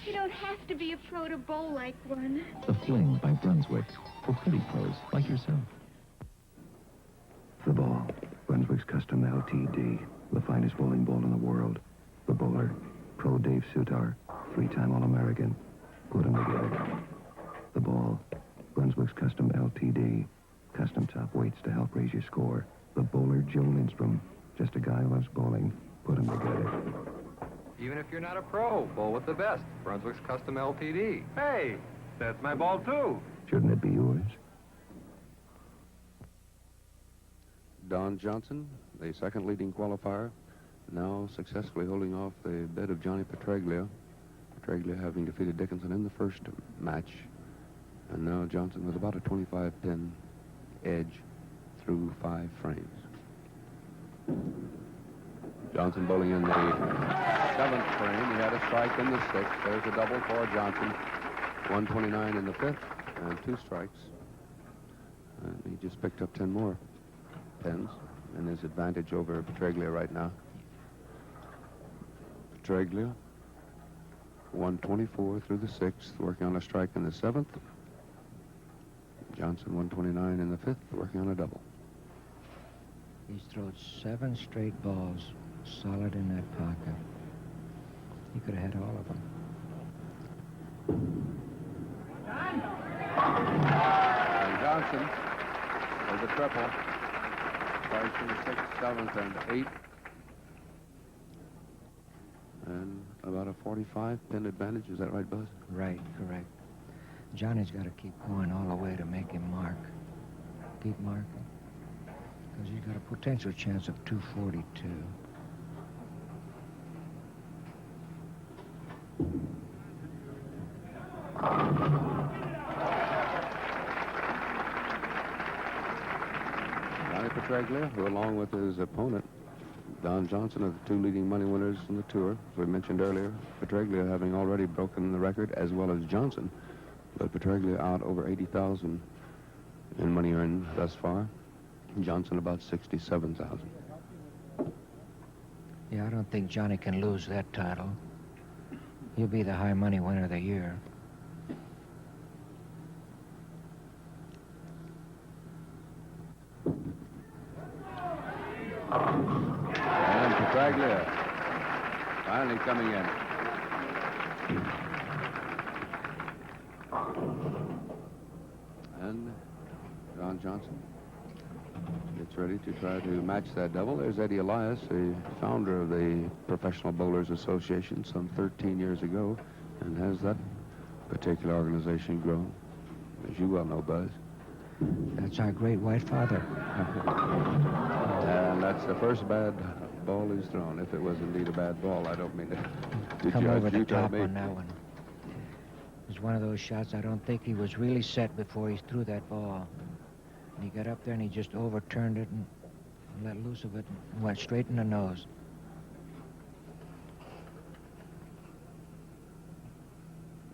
You don't have to be a pro to bowl like one. The Fling by Brunswick, for pretty pros like yourself. The ball, Brunswick's custom LTD, the finest bowling ball in the world. The bowler, Pro Dave Sutar, 3-time All-American. Put him together. The ball, Brunswick's custom LTD, custom top weights to help raise your score. The bowler, Joe Lindstrom, just a guy who loves bowling. Put him together. Even if you're not a pro, bowl with the best. Brunswick's custom LTD. Hey, that's my ball, too. Shouldn't it be yours? Don Johnson, the second leading qualifier, now successfully holding off the bid of Johnny Petraglia. Petraglia having defeated Dickinson in the first match. And now Johnson with about a 25-pin edge through 5 frames. Johnson bowling in the 7th frame. He had a strike in the 6th. There's a double for Johnson. 129 in the 5th and 2 strikes. And he just picked up 10 more pins and his advantage over Petraglia right now. Petraglia, 124 through the 6th, working on a strike in the 7th. Johnson, 129 in the 5th, working on a double. He's thrown 7 straight balls solid in that pocket. He could have had all of them. And Johnson with a triple. Strikes in the 6th, 7th, and 8th. And about a 45-pin advantage. Is that right, Buzz? Right, correct. Johnny's got to keep going all the way to make him mark. Keep marking. Because he's got a potential chance of 242. Johnny Petraglia, who along with his opponent, Don Johnson, are the 2 leading money winners in the tour. As we mentioned earlier, Petraglia having already broken the record, as well as Johnson. But Petraglia out over 80,000 in money earned thus far. Johnson about 67,000. Yeah, I don't think Johnny can lose that title. He'll be the high money winner of the year. And Petraglia finally coming in. And Don Johnson gets ready to try to match that double. There's Eddie Elias, the founder of the Professional Bowlers Association some 13 years ago, and has that particular organization grown, as you well know, Buzz. That's our great white father. And that's the first bad ball he's thrown. If it was indeed a bad ball, I don't mean to Come judge over the you, top me. on that one. It was one of those shots I don't think he was really set before he threw that ball. And he got up there and he just overturned it and let loose of it and went straight in the nose.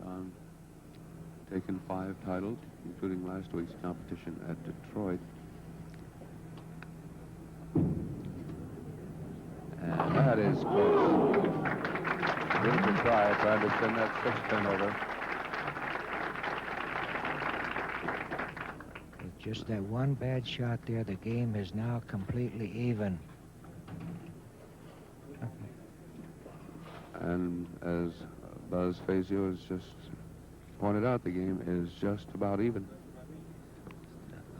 Don taken 5 titles, including last week's competition at Detroit. And that is close. Beautiful try, trying to send that 6-pin over. With just that one bad shot there, the game is now completely even. And as Buzz Fazio has just pointed out, the game is just about even.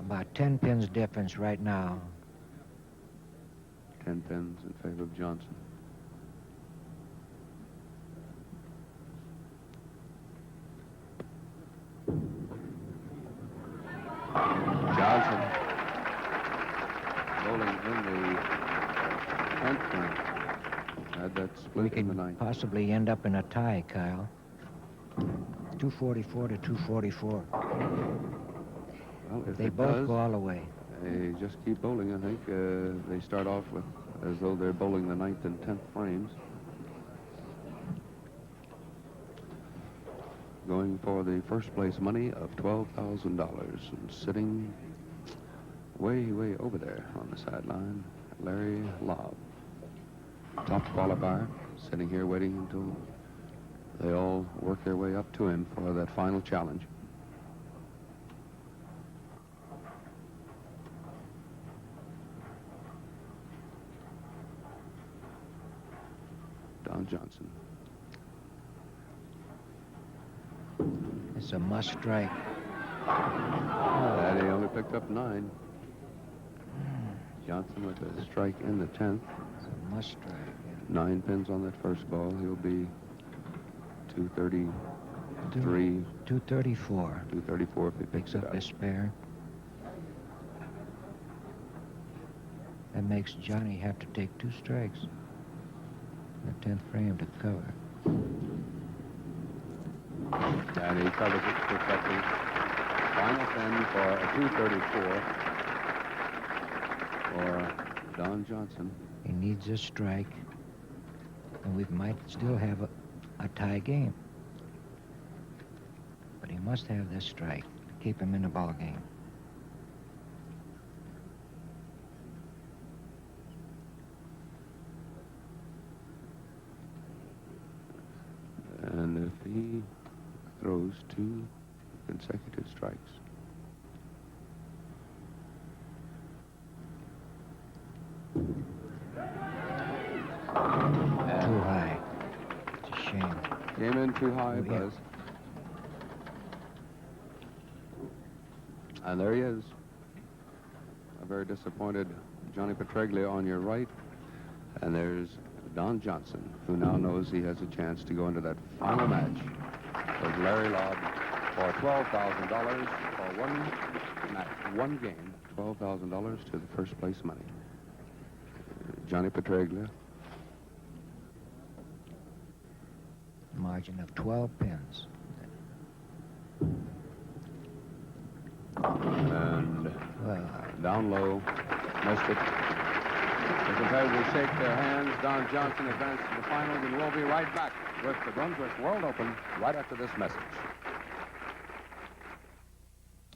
About 10 pins difference right now. 10 pins in favor of Johnson. Johnson bowling in the 10th pin. Had that split in the 9th. Possibly end up in a tie, Kyle. 244 to 244. Well, if They it both does, go all the way. they just keep bowling. I think they start off with as though they're bowling the 9th and 10th frames. Going for the first place money of $12,000 and sitting way, way over there on the sideline, Larry Lobb. Top qualifier, sitting here waiting until they all work their way up to him for that final challenge. Don Johnson. It's a must strike. And he only picked up 9. Johnson with a strike in the 10th. It's a must strike. 9 pins on that first ball. He'll be 233. 234. 234 if he picks up his spare. That makes Johnny have to take 2 strikes. The 10th frame to cover. And he covers it, picks up the final pin for a 234 for Don Johnson. He needs a strike, and we might still have a tie game. But he must have this strike to keep him in the ball game. And if he throws 2 consecutive strikes. Too high. It's a shame. Came in too high, Buzz. And there he is. A very disappointed Johnny Petraglia on your right. And there's Don Johnson, who now knows he has a chance to go into that final match with Larry Lobb for $12,000 for one game, $12,000 to the first place money. Johnny Petraglia. Margin of 12 pins. And down low, missed it. The competitors shake their hands. Don Johnson advances to the finals, and we'll be right back with the Brunswick World Open right after this message.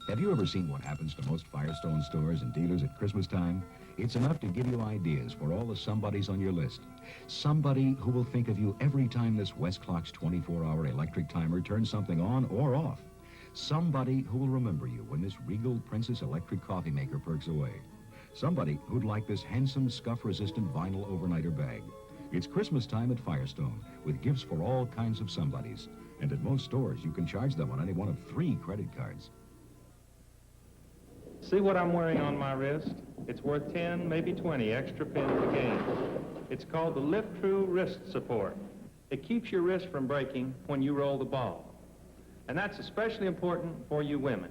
Have you ever seen what happens to most Firestone stores and dealers at Christmas time? It's enough to give you ideas for all the somebodies on your list. Somebody who will think of you every time this Westclock's 24-hour electric timer turns something on or off. Somebody who will remember you when this Regal Princess electric coffee maker perks away. Somebody who'd like this handsome, scuff-resistant vinyl overnighter bag. It's Christmas time at Firestone, with gifts for all kinds of somebodies. And at most stores, you can charge them on any one of 3 credit cards. See what I'm wearing on my wrist? It's worth 10, maybe 20 extra pins a game. It's called the Lift True Wrist Support. It keeps your wrist from breaking when you roll the ball. And that's especially important for you women.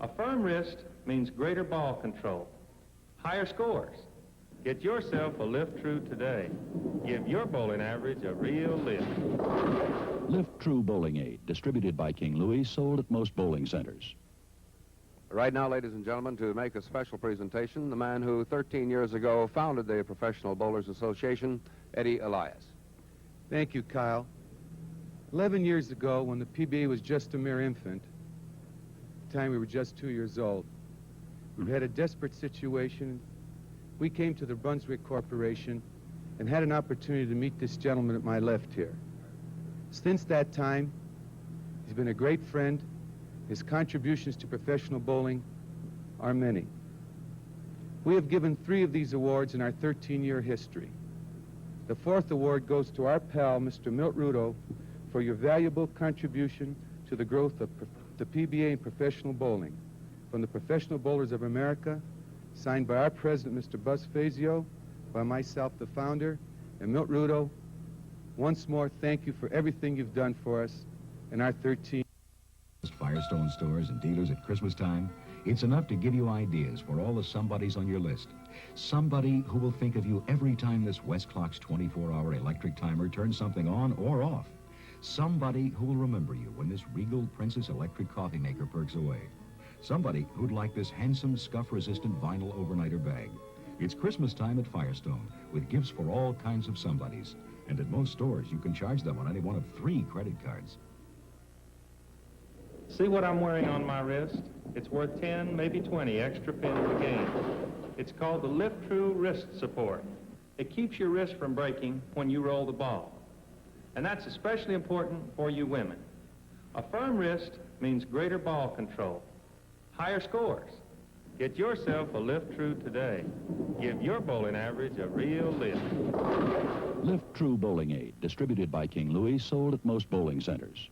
A firm wrist means greater ball control, higher scores. Get yourself a Lift True today. Give your bowling average a real lift. Lift True Bowling Aid, distributed by King Louis, sold at most bowling centers. Right now, ladies and gentlemen, to make a special presentation, the man who 13 years ago founded the Professional Bowlers Association, Eddie Elias. Thank you, Kyle. 11 years ago, when the PBA was just a mere infant, the time we were just 2 years old, we had a desperate situation. We came to the Brunswick Corporation and had an opportunity to meet this gentleman at my left here. Since that time, he's been a great friend. His contributions to professional bowling are many. We have given 3 of these awards in our 13-year history. The 4th award goes to our pal, Mr. Milt Rudo, for your valuable contribution to the growth of the PBA in professional bowling. From the Professional Bowlers of America, signed by our president, Mr. Buzz Fazio, by myself, the founder, and Milt Rudo. Once more, thank you for everything you've done for us in our 13 Firestone stores and dealers at Christmas time, it's enough to give you ideas for all the somebodies on your list. Somebody who will think of you every time this Westclock's 24-hour electric timer turns something on or off. Somebody who will remember you when this Regal Princess electric coffee maker perks away. Somebody who'd like this handsome scuff-resistant vinyl overnighter bag. It's Christmas time at Firestone with gifts for all kinds of somebodies. And at most stores, you can charge them on any one of 3 credit cards. See what I'm wearing on my wrist? It's worth 10, maybe 20 extra pins a game. It's called the Lift True Wrist Support. It keeps your wrist from breaking when you roll the ball. And that's especially important for you women. A firm wrist means greater ball control, higher scores. Get yourself a Lift True today. Give your bowling average a real lift. Lift True Bowling Aid, distributed by King Louis, sold at most bowling centers.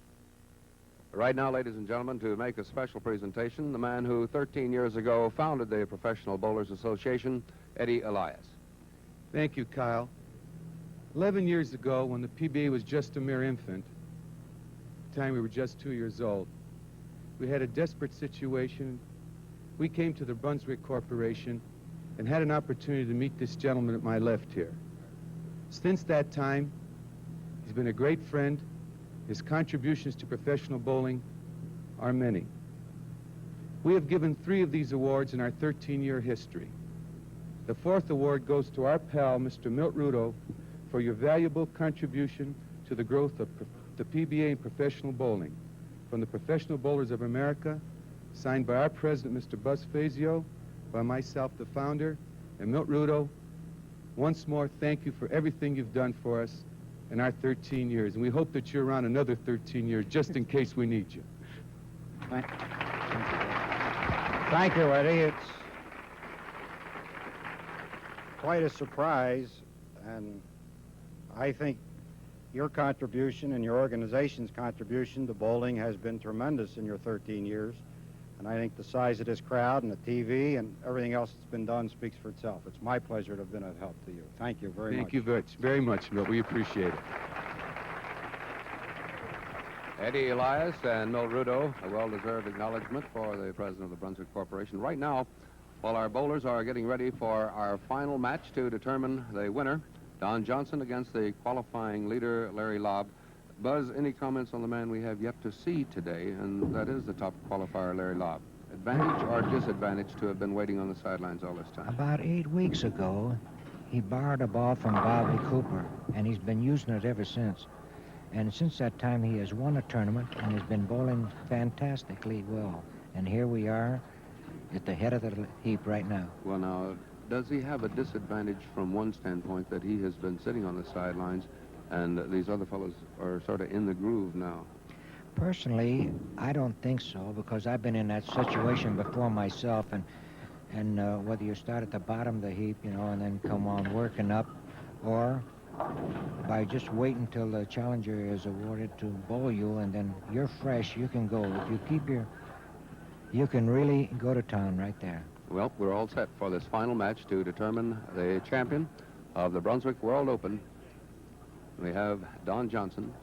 Right now, ladies and gentlemen, to make a special presentation, the man who 13 years ago founded the Professional Bowlers Association, Eddie Elias. Thank you, Kyle. 11 years ago, when the PBA was just a mere infant, the time we were just 2 years old, we had a desperate situation. We came to the Brunswick Corporation and had an opportunity to meet this gentleman at my left here. Since that time, he's been a great friend. His contributions to professional bowling are many. We have given 3 of these awards in our 13-year history. The 4th award goes to our pal, Mr. Milt Rudo, for your valuable contribution to the growth of the PBA in professional bowling. From the Professional Bowlers of America, signed by our president, Mr. Buzz Fazio, by myself, the founder, and Milt Rudo. Once more, thank you for everything you've done for us in our 13 years. And we hope that you're around another 13 years, just in case we need you. Thank you, Eddie. It's quite a surprise, and I think your contribution and your organization's contribution to bowling has been tremendous in your 13 years. And I think the size of this crowd and the TV and everything else that's been done speaks for itself. It's my pleasure to have been of help to you. Thank you very much. Thank you very much, Milt. We appreciate it. Eddie Elias and Milt Rudo, a well-deserved acknowledgement for the president of the Brunswick Corporation. Right now, while our bowlers are getting ready for our final match to determine the winner, Don Johnson against the qualifying leader, Larry Lobb. Buzz, any comments on the man we have yet to see today, and that is the top qualifier, Larry Lobb? Advantage or disadvantage to have been waiting on the sidelines all this time? About 8 weeks ago, he borrowed a ball from Bobby Cooper, and he's been using it ever since. And since that time, he has won a tournament and has been bowling fantastically well. And here we are at the head of the heap right now. Well, now, does he have a disadvantage from one standpoint that he has been sitting on the sidelines and these other fellows are sort of in the groove now? Personally, I don't think so, because I've been in that situation before myself, and whether you start at the bottom of the heap, you know, and then come on working up, or by just waiting till the challenger is awarded to bowl you, and then you're fresh, you can go. If you keep you can really go to town right there. Well, we're all set for this final match to determine the champion of the Brunswick World Open. We have Don Johnson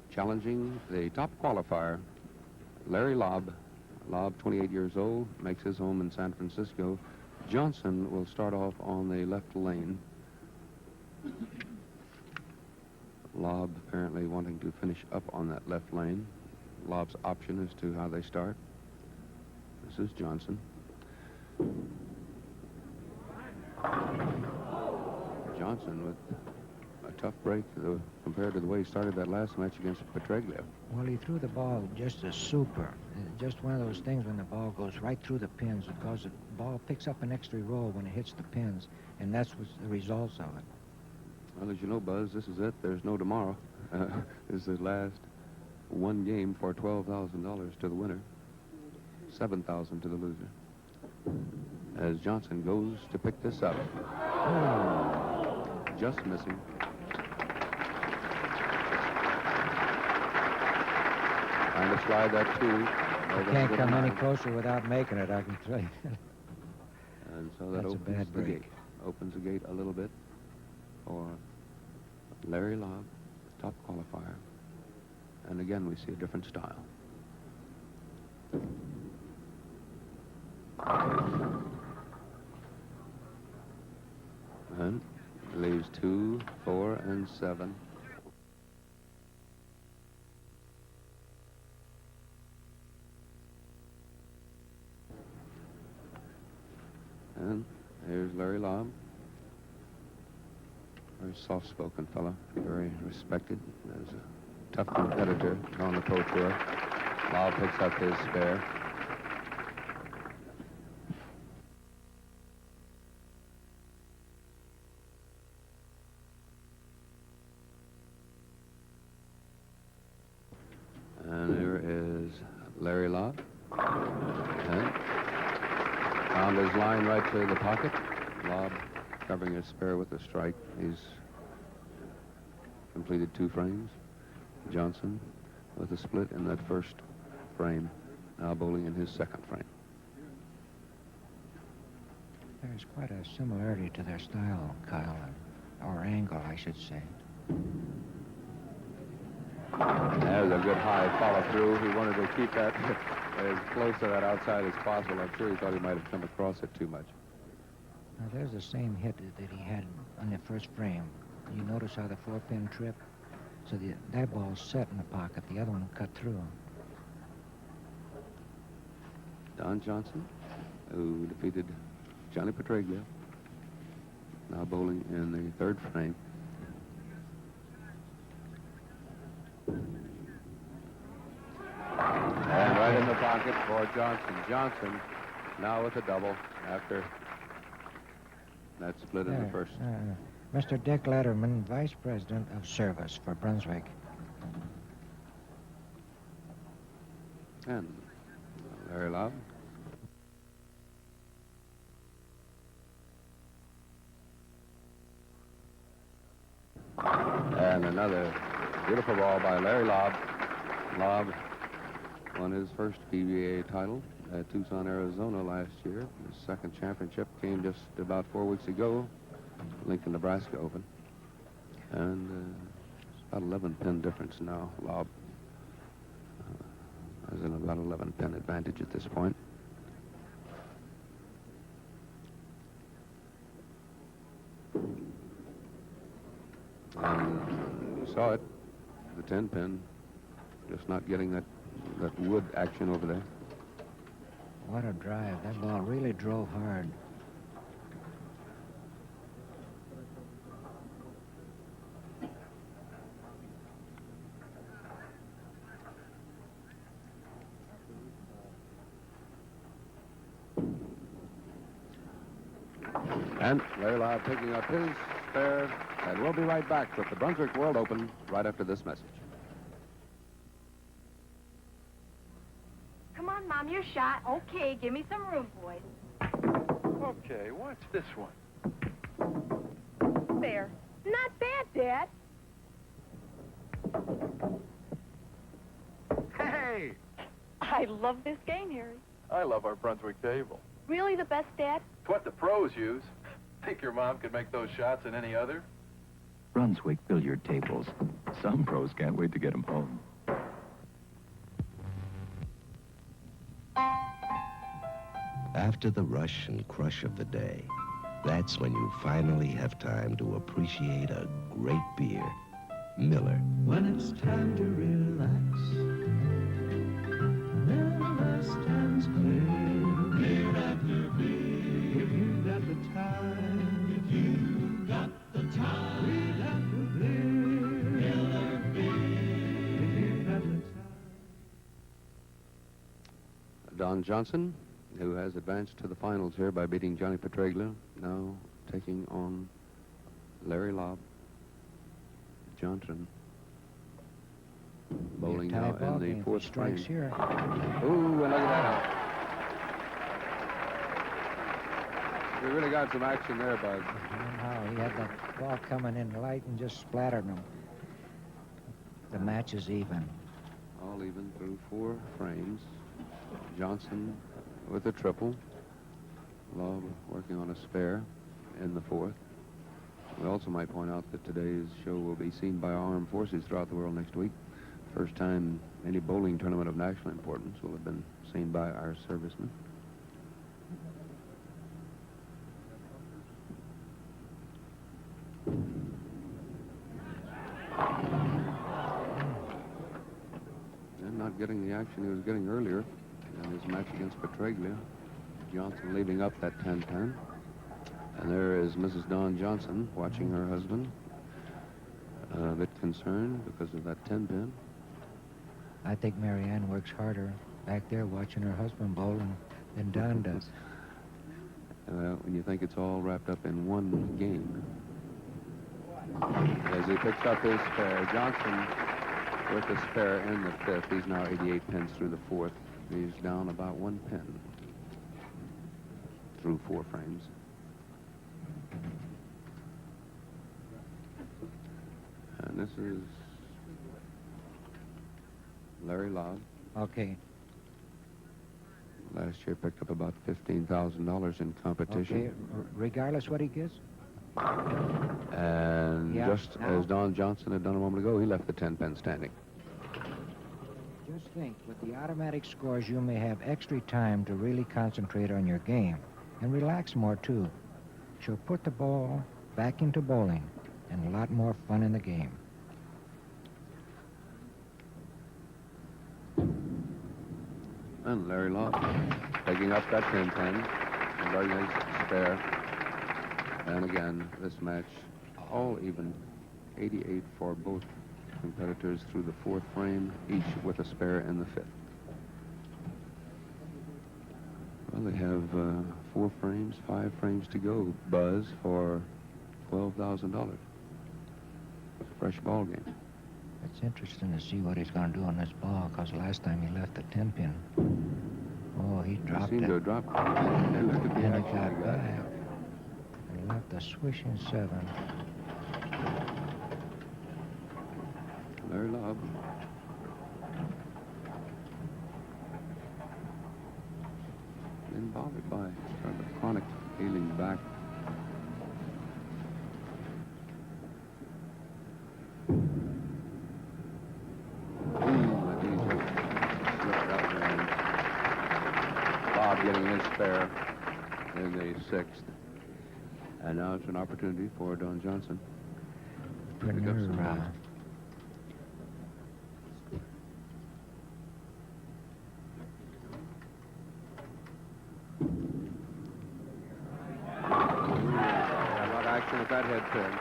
challenging the top qualifier, Larry Lobb. Lobb, 28 years old, makes his home in San Francisco. Johnson will start off on the left lane. Lob apparently wanting to finish up on that left lane. Lob's option as to how they start. This is Johnson. Johnson with a tough break compared to the way he started that last match against Petraglia. Well, he threw the ball just as super. Just one of those things when the ball goes right through the pins because the ball picks up an extra roll when it hits the pins, and that's what's the results of it. Well, as you know, Buzz, this is it. There's no tomorrow. This is the last one game for $12,000 to the winner, $7,000 to the loser. As Johnson goes to pick this up. Just missing. Trying to slide that two. You can't come any closer without making it, I can tell you. And so that That's a opens bad the break. gate. Opens the gate a little bit for Larry Lobb, top qualifier. And again, we see a different style. And leaves 2, 4, and 7. And here's Larry Lobb. Very soft-spoken fellow, very respected as a tough competitor on the Pro Tour. Lobb picks up his spare. And here is Larry Lobb. And found his line right to the pocket. Lobb covering his spare with a strike. He's completed 2 frames. Johnson with a split in that first frame. Now bowling in his second frame. There's quite a similarity to their style, Kyle, or angle, I should say. There's a good high follow-through. He wanted to keep that as close to that outside as possible. I'm sure he thought he might have come across it too much. Now, there's the same hit that he had on the first frame. You notice how the 4-pin trip? So that ball's set in the pocket. The other one cut through. Don Johnson, who defeated Johnny Petraglia, now bowling in the third frame. And right in the pocket for Johnson. Johnson now with a double after that split in the first. Mr. Dick Letterman, Vice President of Service for Brunswick. And Larry Lobb. And another beautiful ball by Larry Lobb. Lobb won his first PBA title at Tucson, Arizona last year. His second championship came just about 4 weeks ago, Lincoln, Nebraska Open. And it's about 11-pin difference now. Lobb has an about 11-pin advantage at this point. And you saw it, the 10-pin, just not getting that wood action over there. What a drive. That ball really drove hard. And Larry Lobb picking up his spare, and we'll be right back with the Brunswick World Open right after this message. Come on, Mom, you're shot. Okay, give me some room, boys. Okay, what's this one? There. Not bad, Dad. Hey! I love this game, Harry. I love our Brunswick table. Really the best, Dad? It's what the pros use. Think your mom could make those shots in any other? Brunswick billiard tables. Some pros can't wait to get them home. After the rush and crush of the day, that's when you finally have time to appreciate a great beer. Miller. When it's time to relax, never stands clear. If you've got the time, if you've got the time, read out the beer. If you've got the time. Don Johnson, who has advanced to the finals here by beating Johnny Petraglia, now taking on Larry Lobb. Johnson bowling now in the fourth frame. Here. Ooh, and look at that. We really got some action there, Bud. How he had that ball coming in light and just splattered him. The match is even. All even through 4 frames. Johnson with a triple. Lobb working on a spare in the 4th. We also might point out that today's show will be seen by armed forces throughout the world next week. First time any bowling tournament of national importance will have been seen by our servicemen. And not getting the action he was getting earlier in his match against Petraglia. Johnson leaving up that 10-10. And there is Mrs. Dawn Johnson watching her husband. A bit concerned because of that 10-pin. I think Marianne works harder back there watching her husband bowling than Don does. Well, when you think it's all wrapped up in one game. As he picks up his spare, Johnson with the spare in the 5th. He's now 88 pins through the 4th. He's down about 1 pin through 4 frames. And this is Larry Lobb. Okay. Last year picked up about $15,000 in competition. Okay, regardless what he gets? And Yeah, just now. as Don Johnson had done a moment ago, he left the 10-pin standing. Just think, with the automatic scores, you may have extra time to really concentrate on your game and relax more, too. She'll put the ball back into bowling and a lot more fun in the game. And Larry Lobb taking up that 10-pin and letting his spare. And again, this match all even, 88 for both competitors through the 4th frame, each with a spare in the 5th. Well, they have 4 frames, 5 frames to go. Buzz for $12,000. Fresh ball game. It's interesting to see what he's going to do on this ball, because last time he left the 10-pin. Oh, he dropped Seemed it. to have dropped it. Hey, look at the And action it got they got. back. And left a swishing 7. Larry Lobb. Been bothered by kind of chronic ailing back. And he just slipped out one. Bob getting his spare in the 6th. And now it's an opportunity for Don Johnson to pick up some runs. With that head pin.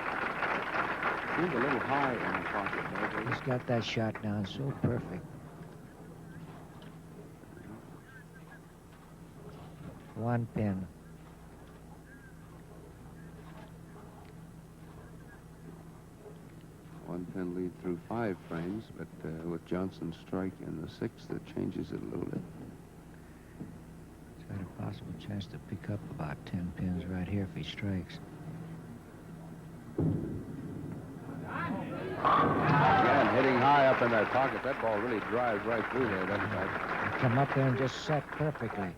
Seems a little high in the pocket. He's got that shot down so perfect. 1 pin. One pin lead through 5 frames, but with Johnson's strike in the 6th, it changes it a little bit. He's got a possible chance to pick up about 10 pins right here if he strikes. Again, hitting high up in that pocket. That ball really drives right through there, doesn't it? Come up there and just set perfectly.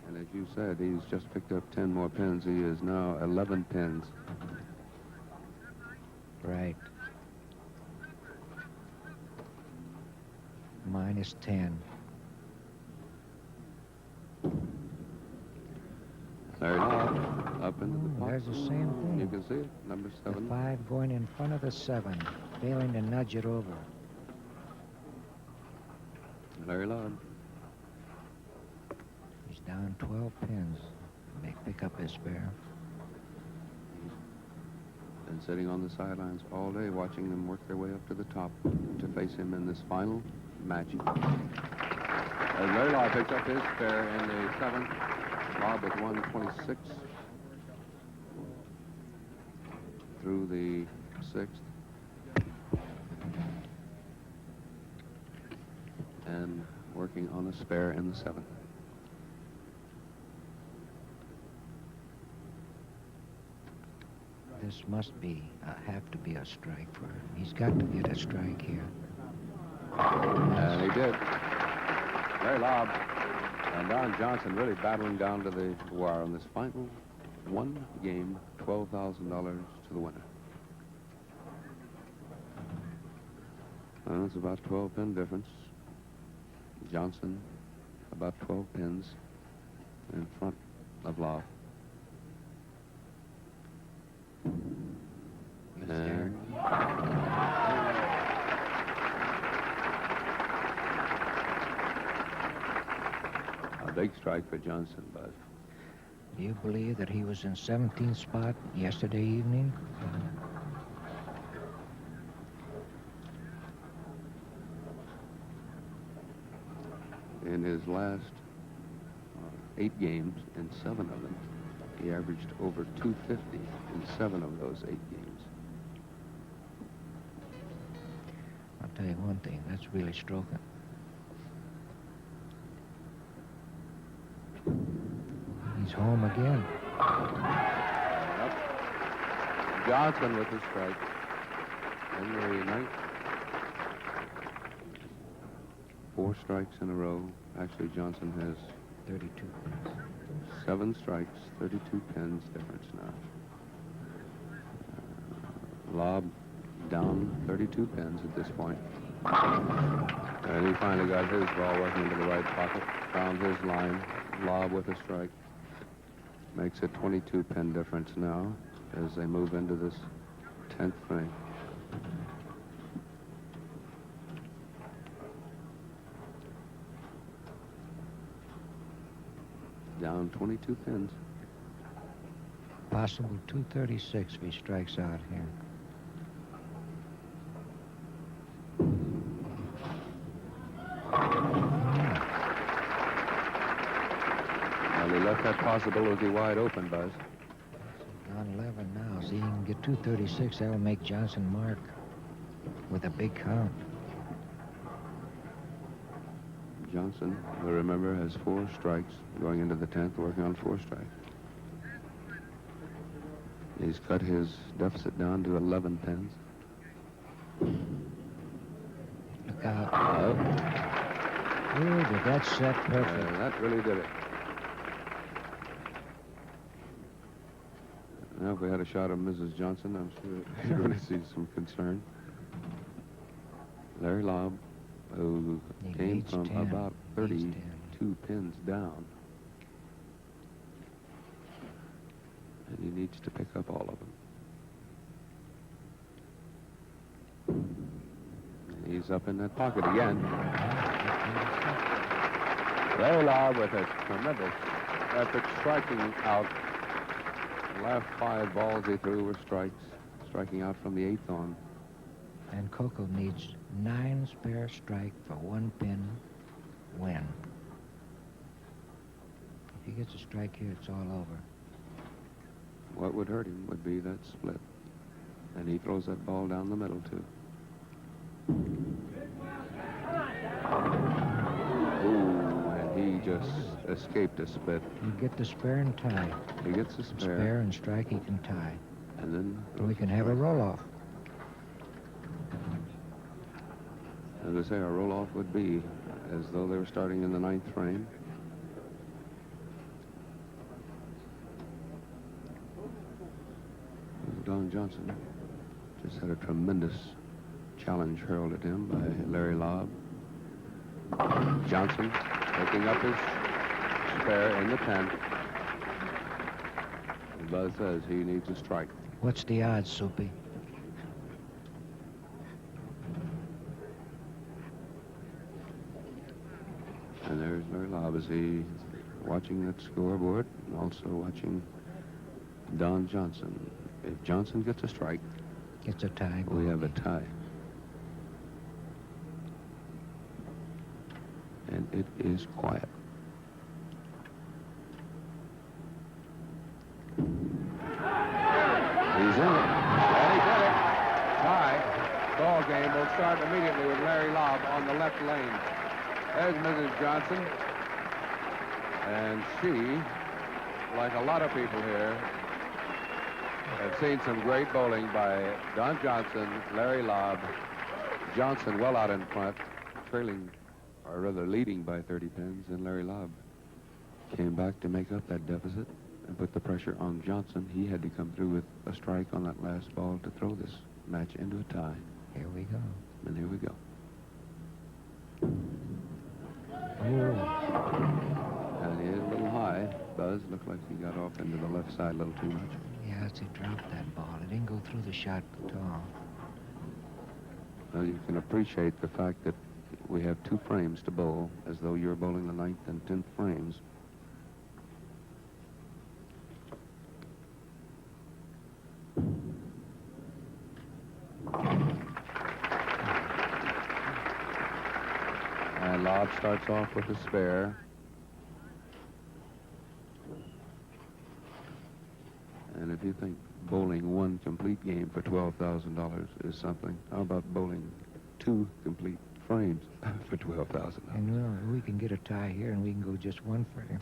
And as you said, he's just picked up 10 more pins. He is now 11 pins. Right. Minus 10. Larry Lobb Up into the pot. There's the same thing. You can see it. Number 7. The 5 going in front of the 7, failing to nudge it over. Larry Lobb. He's down 12 pins. May pick up his spare. Been sitting on the sidelines all day watching them work their way up to the top to face him in this final match. As Larry Lobb picks up his spare in the 7th. Lobb with 126 through the 6th. And working on a spare in the 7th. This must be, have to be a strike for him. He's got to get a strike here. And he did. Larry Lobb and Don Johnson really battling down to the wire on this final one game, $12,000 to the winner. And it's about 12 pin difference. Johnson about 12 pins in front of Lobb. And a big strike for Johnson, Buzz. Do you believe that he was in 17th spot yesterday evening? In his last 8 games, in 7 of them, he averaged over 250 in 7 of those 8 games. I'll tell you one thing, that's really stroking. He's home again. Yep. Johnson with his strike. In the 9th. 4 strikes in a row. Actually, Johnson has 32 pins. 7 strikes, 32 pins difference now. Lobb down 32 pins at this point. And he finally got his ball working into the right pocket. Found his line. Lobb with a strike. Makes it 22 pin difference now as they move into this 10th frame. Down 22 pins. Possible 236 if he strikes out here. Well, he left that possibility wide open, Buzz. On 11 now, so he can get 236. That'll make Johnson mark with a big count. Johnson, you'll remember, has 4 strikes going into the 10th, working on 4 strikes. He's cut his deficit down to 11 pins. Look out. Ooh, did that set perfect. That really did it. Now, if we had a shot of Mrs. Johnson, I'm sure you'd really see some concern. Larry Lobb, who came from 10. about 32 pins down. And he needs to pick up all of them. And he's up in that pocket again. Larry Lobb with a tremendous effort striking out. The last 5 balls he threw were strikes, striking out from the 8th on. And Coco needs 9 spare strike for 1 pin win. If he gets a strike here, it's all over. What would hurt him would be that split. And he throws that ball down the middle, too. Ooh, and he just escaped a split. You get the spare and tie. He gets a spare. Spare and strike, he can tie. And then we can have a roll-off. As I say, a roll-off would be as though they were starting in the 9th frame. Don Johnson just had a tremendous challenge hurled at him by Larry Lobb. Johnson picking up his spare in the 10th. Buzz says he needs a strike. What's the odds, Soupy? And there's Larry Lobb as he watching that scoreboard and also watching Don Johnson. If Johnson gets a strike, it's a tie. We have a tie. And it is quiet. He's in it. And he did it. Tie. Ball game will start immediately with Larry Lobb on the left lane. There's Mrs. Johnson. And she, like a lot of people here, have seen some great bowling by Don Johnson, Larry Lobb. Johnson well out in front, trailing, or rather leading by 30 pins, and Larry Lobb came back to make up that deficit and put the pressure on Johnson. He had to come through with a strike on that last ball to throw this match into a tie. Here we go. And here we go. Oh. And he is a little high. Buzz looked like he got off into the left side a little too much. Yes, he dropped that ball. It didn't go through the shot at all. Well, you can appreciate the fact that we have 2 frames to bowl, as though you're bowling the 9th and 10th frames. And Lobb starts off with a spare. And if you think bowling 1 complete game for $12,000 is something, how about bowling 2 complete frames for $12,000? And we can get a tie here, and we can go just 1 frame.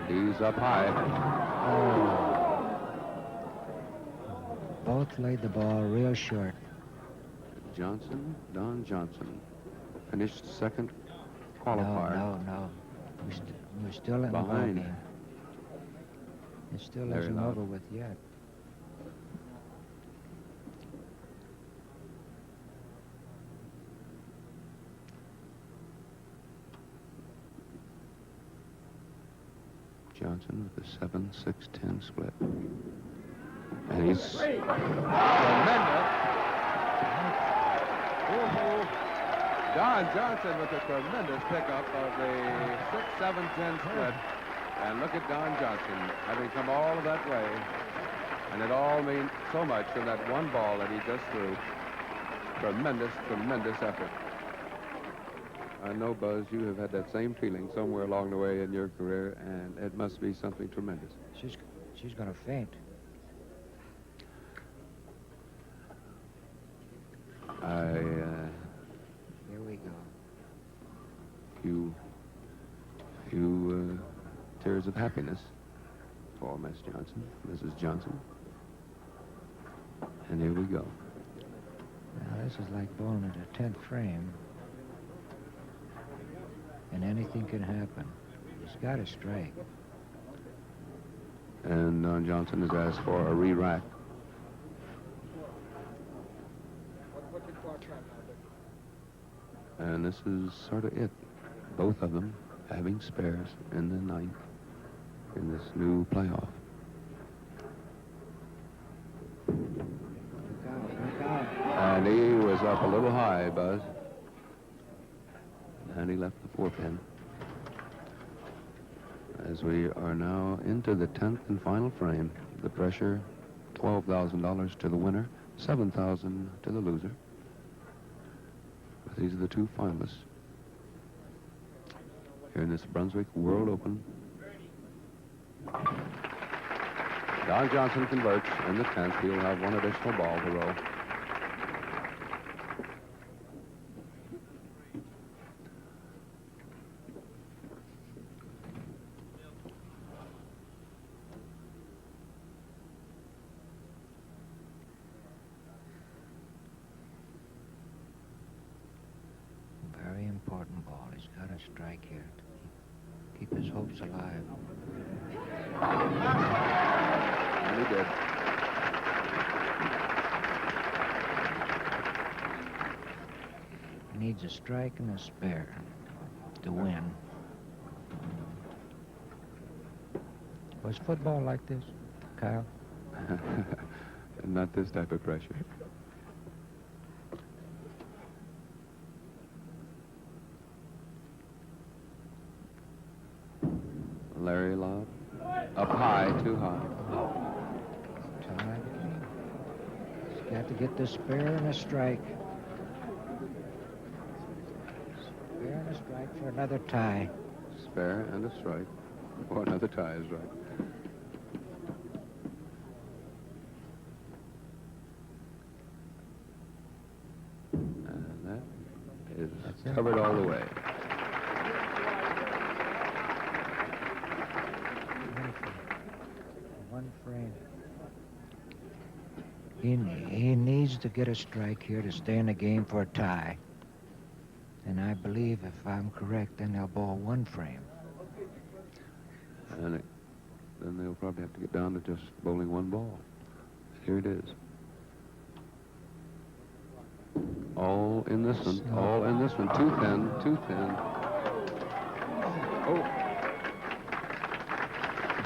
He's up high. Oh. Both laid the ball real short. Johnson, Don Johnson, finished second qualifier. No. We're still in the ball Behind. game. It still Larry isn't Lobb. over with yet. Johnson with a 7-6-10 split. And he's tremendous. Don Johnson with a tremendous pickup of the 6-7-10 split. And look at Don Johnson having come all of that way. And it all means so much in that one ball that he just threw. Tremendous, tremendous effort. I know, Buzz, you have had that same feeling somewhere along the way in your career, and it must be something tremendous. She's going to faint. Here we go. Few tears of happiness for Miss Johnson, Mrs. Johnson. And here we go. Now, this is like bowling at a 10th frame. And anything can happen. He's got a strike. And Don Johnson has asked for a re-rack. And this is sort of it. Both of them having spares in the 9th in this new playoff. Look out. And he was up a little high, Buzz. And he left the 4-pin. As we are now into the 10th and final frame, the pressure, $12,000 to the winner, $7,000 to the loser. But these are the 2 finalists here in this Brunswick World Open. Don Johnson converts in the 10th. He'll have 1 additional ball to roll. Very important ball. He's got a strike here to keep his hopes alive. And he did. He needs a strike and a spare to win. Was football like this, Kyle? Not this type of pressure. Larry lob. Up high, too high. Tie the game. He's got to get the spare and a strike. Spare and a strike for another tie. Spare and a strike. Or another tie is right. And that is covered all the way. One frame. He needs to get a strike here to stay in the game for a tie. And I believe, if I'm correct, then they'll ball one frame. And then they'll probably have to get down to just bowling one ball. Here it is. All in this one. All in this one. Too thin. Too thin. Oh.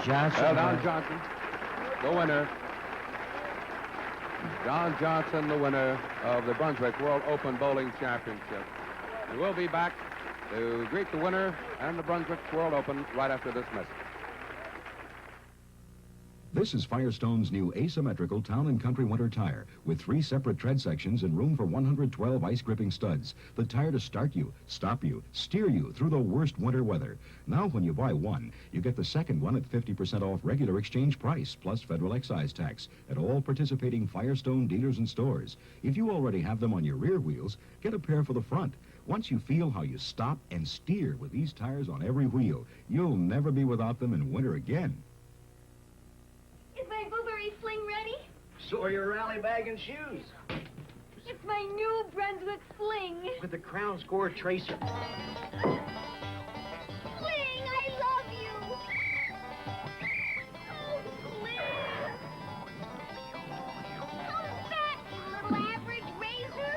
Johnson. Don Johnson, the winner. Don Johnson, the winner of the Brunswick World Open Bowling Championship. And we'll be back to greet the winner and the Brunswick World Open right after this message. This is Firestone's new asymmetrical Town & Country winter tire with 3 separate tread sections and room for 112 ice-gripping studs. The tire to start you, stop you, steer you through the worst winter weather. Now when you buy one, you get the second one at 50% off regular exchange price plus federal excise tax at all participating Firestone dealers and stores. If you already have them on your rear wheels, get a pair for the front. Once you feel how you stop and steer with these tires on every wheel, you'll never be without them in winter again. Is my blueberry sling ready? So are your rally bag and shoes. It's my new Brunswick sling. With the Crown Score tracer. Sling, I love you. Oh, Sling. Come back, you little average razor.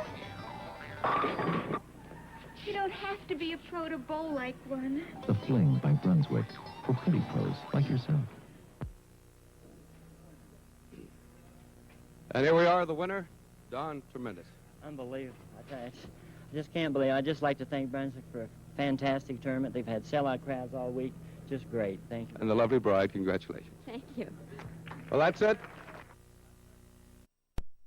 You don't have to be a pro to bowl like one. The Fling by Brunswick, for pretty pros like yourself. And here we are, the winner, Don Tremendous. Unbelievable. I tell you, I just can't believe it. I'd just like to thank Brunswick for a fantastic tournament. They've had sellout crowds all week. Just great. Thank you. And the lovely bride, congratulations. Thank you. Well, that's it.